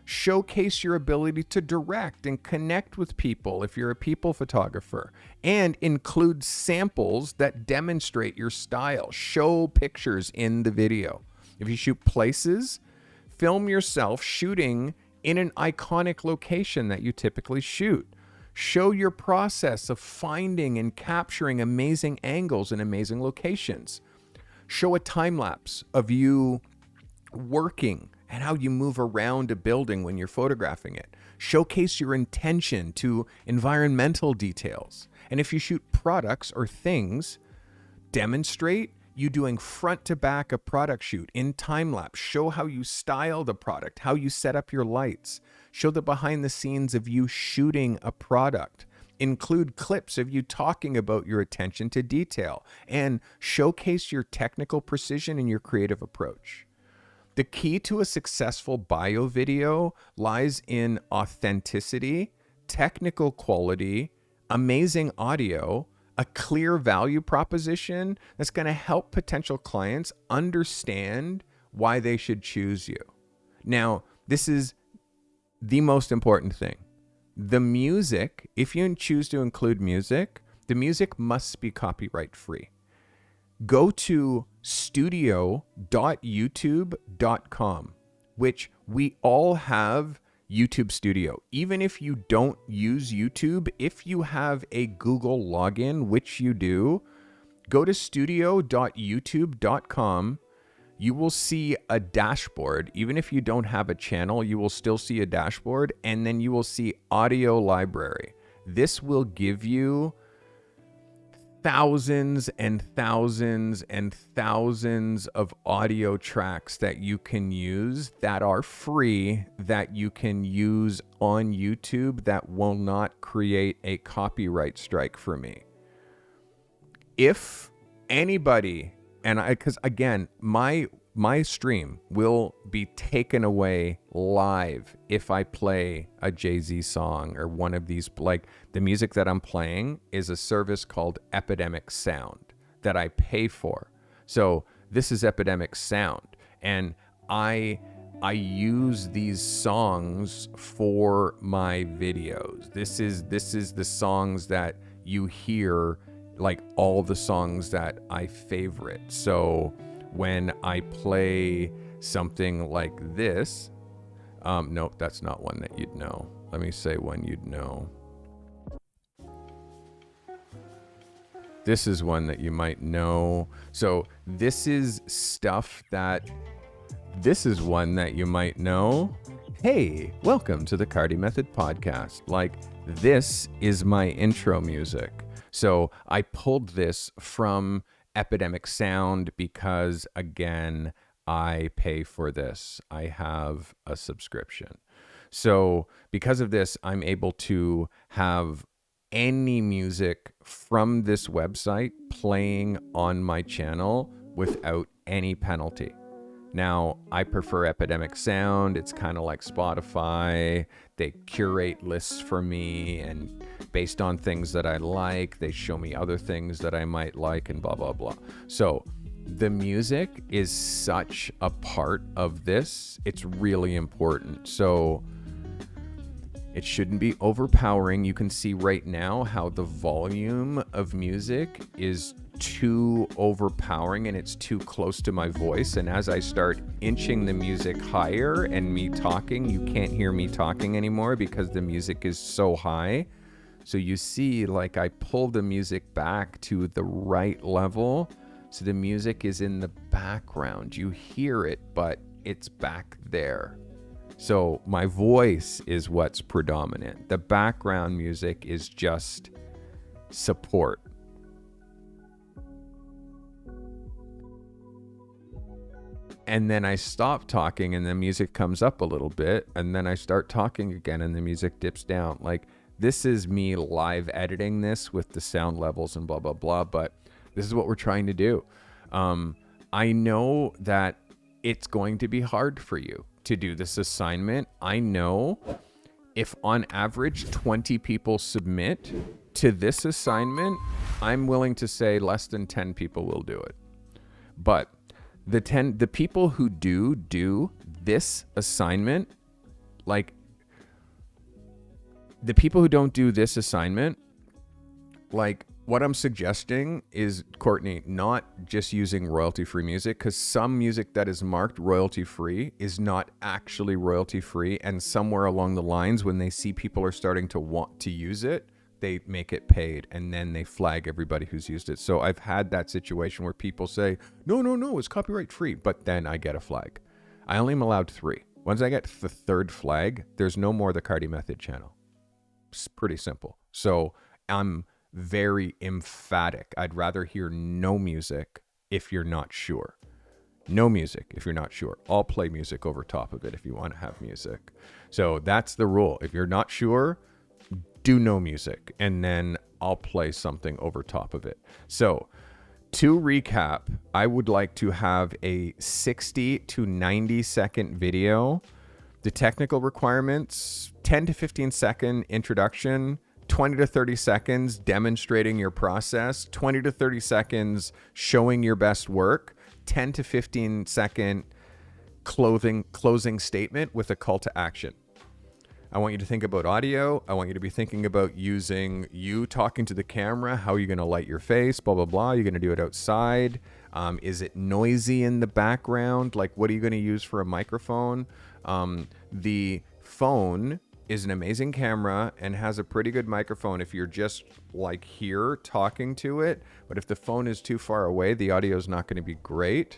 Showcase your ability to direct and connect with people if you're a people photographer, and include samples that demonstrate your style. Show pictures in the video. If you shoot places, film yourself shooting in an iconic location that you typically shoot. Show your process of finding and capturing amazing angles in amazing locations. Show a time lapse of you working and how you move around a building when you're photographing it. Showcase your intention to environmental details. And if you shoot products or things, demonstrate you doing front to back a product shoot in time lapse. Show how you style the product, how you set up your lights. Show the behind the scenes of you shooting a product. Include clips of you talking about your attention to detail, and showcase your technical precision and your creative approach. The key to a successful bio video lies in authenticity, technical quality, amazing audio, a clear value proposition that's going to help potential clients understand why they should choose you. Now, this is the most important thing. The music, if you choose to include music, the music must be copyright free. Go to studio.youtube.com, which we all have YouTube Studio. Even if you don't use YouTube, if you have a Google login, which you do, go to studio.youtube.com. You will see a dashboard. Even if you don't have a channel, you will still see a dashboard, and then you will see audio library. This will give you thousands and thousands and thousands of audio tracks that you can use that are free, that you can use on YouTube, that will not create a copyright strike for me. If anybody, because again, my stream will be taken away live if I play a Jay-Z song or one of these, like the music that I'm playing is a service called Epidemic Sound that I pay for. So this is Epidemic Sound, and I use these songs for my videos. This is the songs that you hear, like all the songs that I favorite. So when I play something like this, nope, that's not one that you'd know. Let me say one you'd know. This is one that you might know. So this is one that you might know. Hey, welcome to the Carty Method podcast. Like, this is my intro music. So I pulled this from Epidemic Sound because, again, I pay for this. I have a subscription. So because of this, I'm able to have any music from this website playing on my channel without any penalty. Now, I prefer Epidemic Sound. It's kind of like Spotify. They curate lists for me, and based on things that I like, they show me other things that I might like, and blah, blah, blah. So the music is such a part of this. It's really important. So it shouldn't be overpowering. You can see right now how the volume of music is too overpowering and it's too close to my voice. And as I start inching the music higher and me talking, you can't hear me talking anymore because the music is so high. So you see, like, I pull the music back to the right level. So the music is in the background. You hear it, but it's back there. So my voice is what's predominant. The background music is just support. And then I stop talking and the music comes up a little bit, and then I start talking again and the music dips down. Like, this is me live editing this with the sound levels and blah, blah, blah, but this is what we're trying to do. I know that it's going to be hard for you to do this assignment. I know if on average 20 people submit to this assignment, I'm willing to say less than 10 people will do it. But the people who do this assignment, like the people who don't do this assignment, like what I'm suggesting is, Courtney, not just using royalty-free music, because some music that is marked royalty-free is not actually royalty-free. And somewhere along the lines, when they see people are starting to want to use it, they make it paid, and then they flag everybody who's used it. So I've had that situation where people say, no, it's copyright free, but then I get a flag. I only am allowed 3. Once I get the 3rd flag, there's no more the Carty Method channel. It's pretty simple. So I'm very emphatic. I'd rather hear no music if you're not sure. No music if you're not sure. I'll play music over top of it if you want to have music. So that's the rule. If you're not sure, do no music, and then I'll play something over top of it. So to recap, I would like to have a 60 to 90 second video. The technical requirements, 10 to 15 second introduction, 20 to 30 seconds demonstrating your process, 20 to 30 seconds showing your best work, 10 to 15 second closing statement with a call to action. I want you to think about audio. I want you to be thinking about using you talking to the camera. How are you going to light your face? Blah, blah, blah. You're going to do it outside. Is it noisy in the background? Like, what are you going to use for a microphone? The phone is an amazing camera and has a pretty good microphone if you're just like here talking to it. But if the phone is too far away, the audio is not going to be great.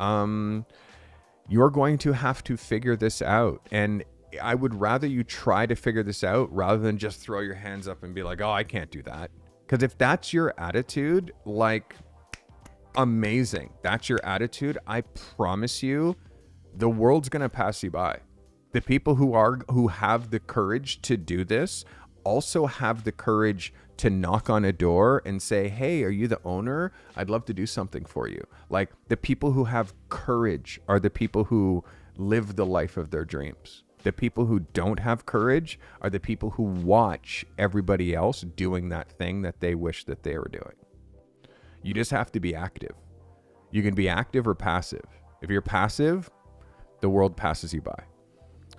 You're going to have to figure this out. And I would rather you try to figure this out rather than just throw your hands up and be like, oh, I can't do that. Because if that's your attitude, like, amazing. That's your attitude. I promise you, the world's going to pass you by. The people who have the courage to do this also have the courage to knock on a door and say, hey, are you the owner? I'd love to do something for you. Like, the people who have courage are the people who live the life of their dreams. The people who don't have courage are the people who watch everybody else doing that thing that they wish that they were doing. You just have to be active. You can be active or passive. If you're passive, the world passes you by.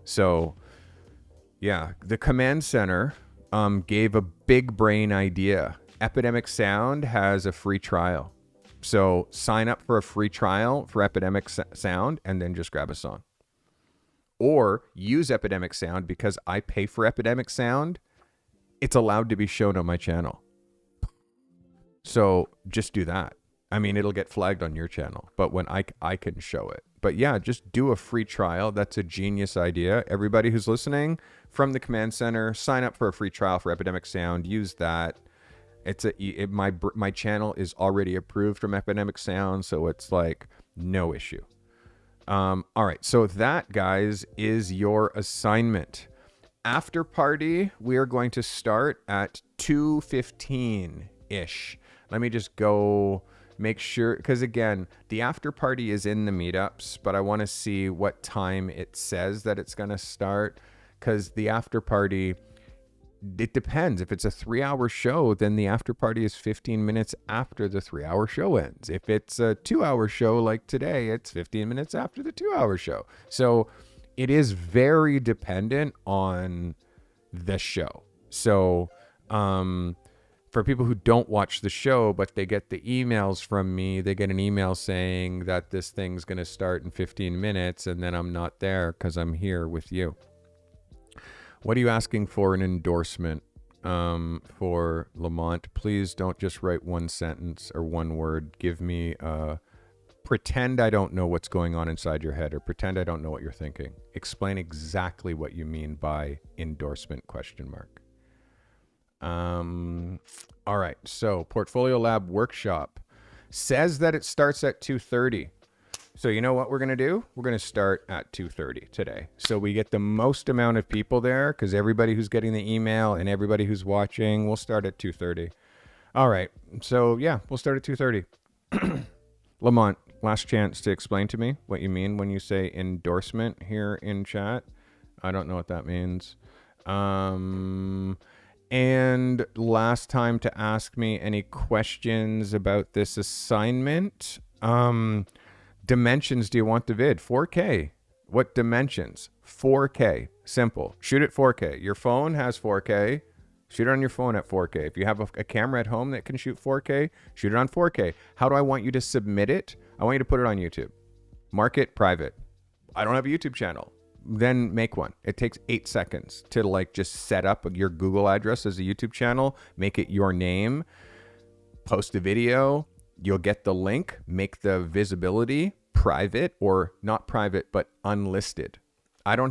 So, yeah, the command center gave a big brain idea. Epidemic Sound has a free trial. So sign up for a free trial for Epidemic Sound and then just grab a song. Or use Epidemic Sound because I pay for Epidemic Sound. It's allowed to be shown on my channel. So just do that. I mean, it'll get flagged on your channel, but when I can show it. But yeah, just do a free trial. That's a genius idea. Everybody who's listening from the command center, sign up for a free trial for Epidemic Sound. Use that. My channel is already approved from Epidemic Sound, so it's like no issue. All right, so that, guys, is your assignment. After party, we are going to start at 2:15-ish. Let me just go make sure, because again, the after party is in the meetups, but I want to see what time it says that it's going to start, because the after party, it depends. If it's a 3-hour show, then the after party is 15 minutes after the 3-hour show ends. If it's a 2-hour show like today, it's 15 minutes after the 2-hour show. So it is very dependent on the show. So for people who don't watch the show, but they get the emails from me, they get an email saying that this thing's going to start in 15 minutes, and then I'm not there because I'm here with you. What are you asking for an endorsement for Lamont? Please don't just write one sentence or one word. Give me pretend I don't know what's going on inside your head, or pretend I don't know what you're thinking. Explain exactly what you mean by endorsement ? All right. So Portfolio Lab workshop says that it starts at 2:30. So you know what we're going to do? We're going to start at 2:30 today. So we get the most amount of people there, because everybody who's getting the email and everybody who's watching, we'll start at 2:30. All right. So yeah, we'll start at 2:30. Lamont, last chance to explain to me what you mean when you say endorsement here in chat. I don't know what that means. And last time to ask me any questions about this assignment. Dimensions do you want the vid? 4K. What dimensions? 4K. Simple. Shoot at 4K. Your phone has 4K. Shoot it on your phone at 4K. If you have a camera at home that can shoot 4K, shoot it on 4K. How do I want you to submit it? I want you to put it on YouTube. Mark it private. I don't have a YouTube channel. Then make one. It takes 8 seconds to like just set up your Google address as a YouTube channel, make it your name, post a video. You'll get the link, make the visibility private, or not private, but unlisted. I'm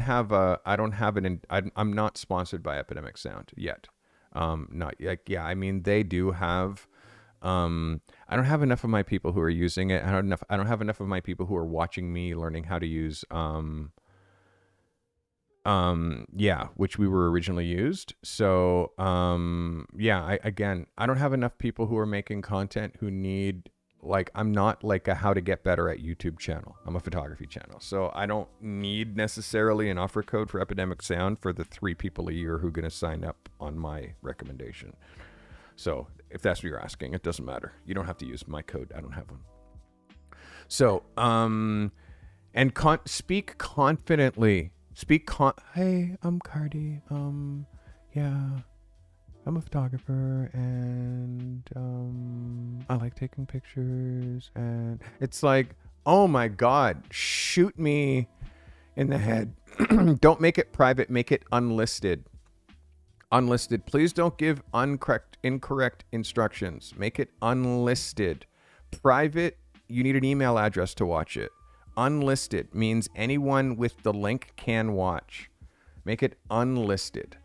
not sponsored by Epidemic Sound yet. Not like, yeah, I mean, they do have, I don't have enough of my people who are using it. I don't have enough of my people who are watching me learning how to use, which we were originally used. So, I don't have enough people who are making content who need, like, I'm not like a how to get better at YouTube channel. I'm a photography channel. So I don't need necessarily an offer code for Epidemic Sound for the 3 people a year who are going to sign up on my recommendation. So if that's what you're asking, it doesn't matter. You don't have to use my code. I don't have one. So, speak confidently. Hey, I'm Carty. I'm a photographer, and I like taking pictures, and it's like, oh my God, shoot me in the head. Don't make it private, make it unlisted. Unlisted. Please don't give incorrect instructions. Make it unlisted. Private, you need an email address to watch it. Unlisted means anyone with the link can watch. Make it unlisted.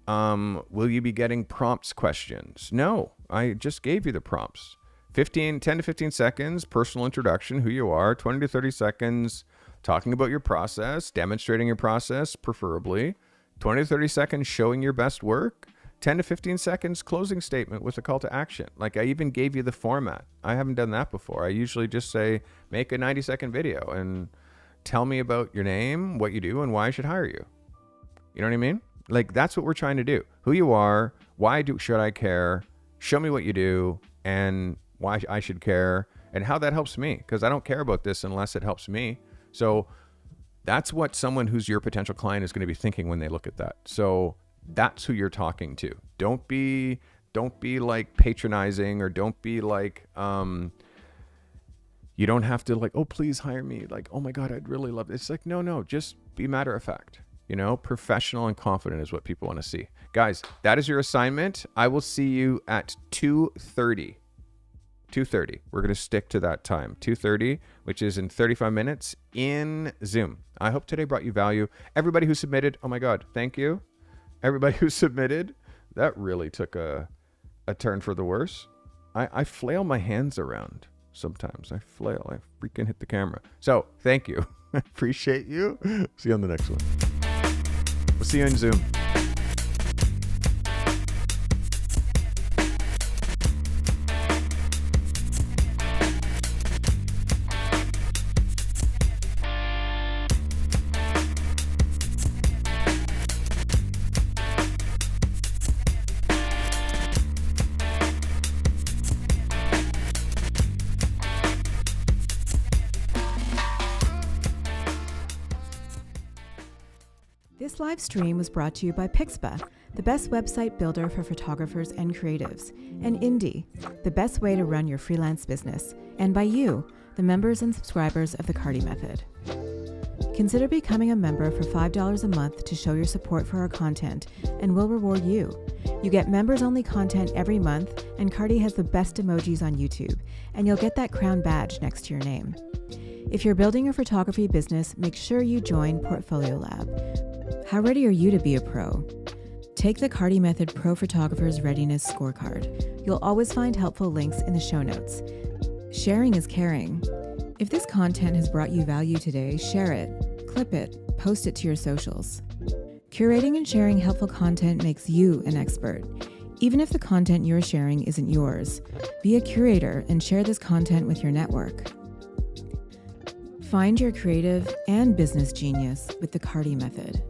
Will you be getting prompts questions? No, I just gave you the prompts. 10 to 15 seconds, personal introduction, who you are, 20 to 30 seconds, talking about your process, demonstrating your process, preferably, 20 to 30 seconds, showing your best work, 10 to 15 seconds, closing statement with a call to action. Like, I even gave you the format. I haven't done that before. I usually just say, make a 90-second video and tell me about your name, what you do, and why I should hire you. You know what I mean? Like, that's what we're trying to do. Who you are, should I care, show me what you do, and why I should care, and how that helps me, because I don't care about this unless it helps me. So that's what someone who's your potential client is going to be thinking when they look at that. So that's who you're talking to. Don't be like patronizing, or don't be like, you don't have to like, oh, please hire me. Like, oh my God, I'd really love it. It's like, no, just be matter of fact. You know, professional and confident is what people want to see. Guys, that is your assignment. I will see you at 2:30. 2:30. We're going to stick to that time. 2:30, which is in 35 minutes in Zoom. I hope today brought you value. Everybody who submitted, oh my God, thank you. Everybody who submitted, that really took a turn for the worse. I flail my hands around sometimes. I freaking hit the camera. So thank you. I appreciate you. See you on the next one. We'll see you in Zoom. This live stream was brought to you by Pixpa, the best website builder for photographers and creatives, and Indie, the best way to run your freelance business, and by you, the members and subscribers of the Carty Method. Consider becoming a member for $5 a month to show your support for our content, and we'll reward you. You get members-only content every month, and Carty has the best emojis on YouTube, and you'll get that crown badge next to your name. If you're building your photography business, make sure you join Portfolio Lab. How ready are you to be a pro? Take the Carty Method Pro Photographer's Readiness Scorecard. You'll always find helpful links in the show notes. Sharing is caring. If this content has brought you value today, share it, clip it, post it to your socials. Curating and sharing helpful content makes you an expert. Even if the content you're sharing isn't yours, be a curator and share this content with your network. Find your creative and business genius with the Carty Method.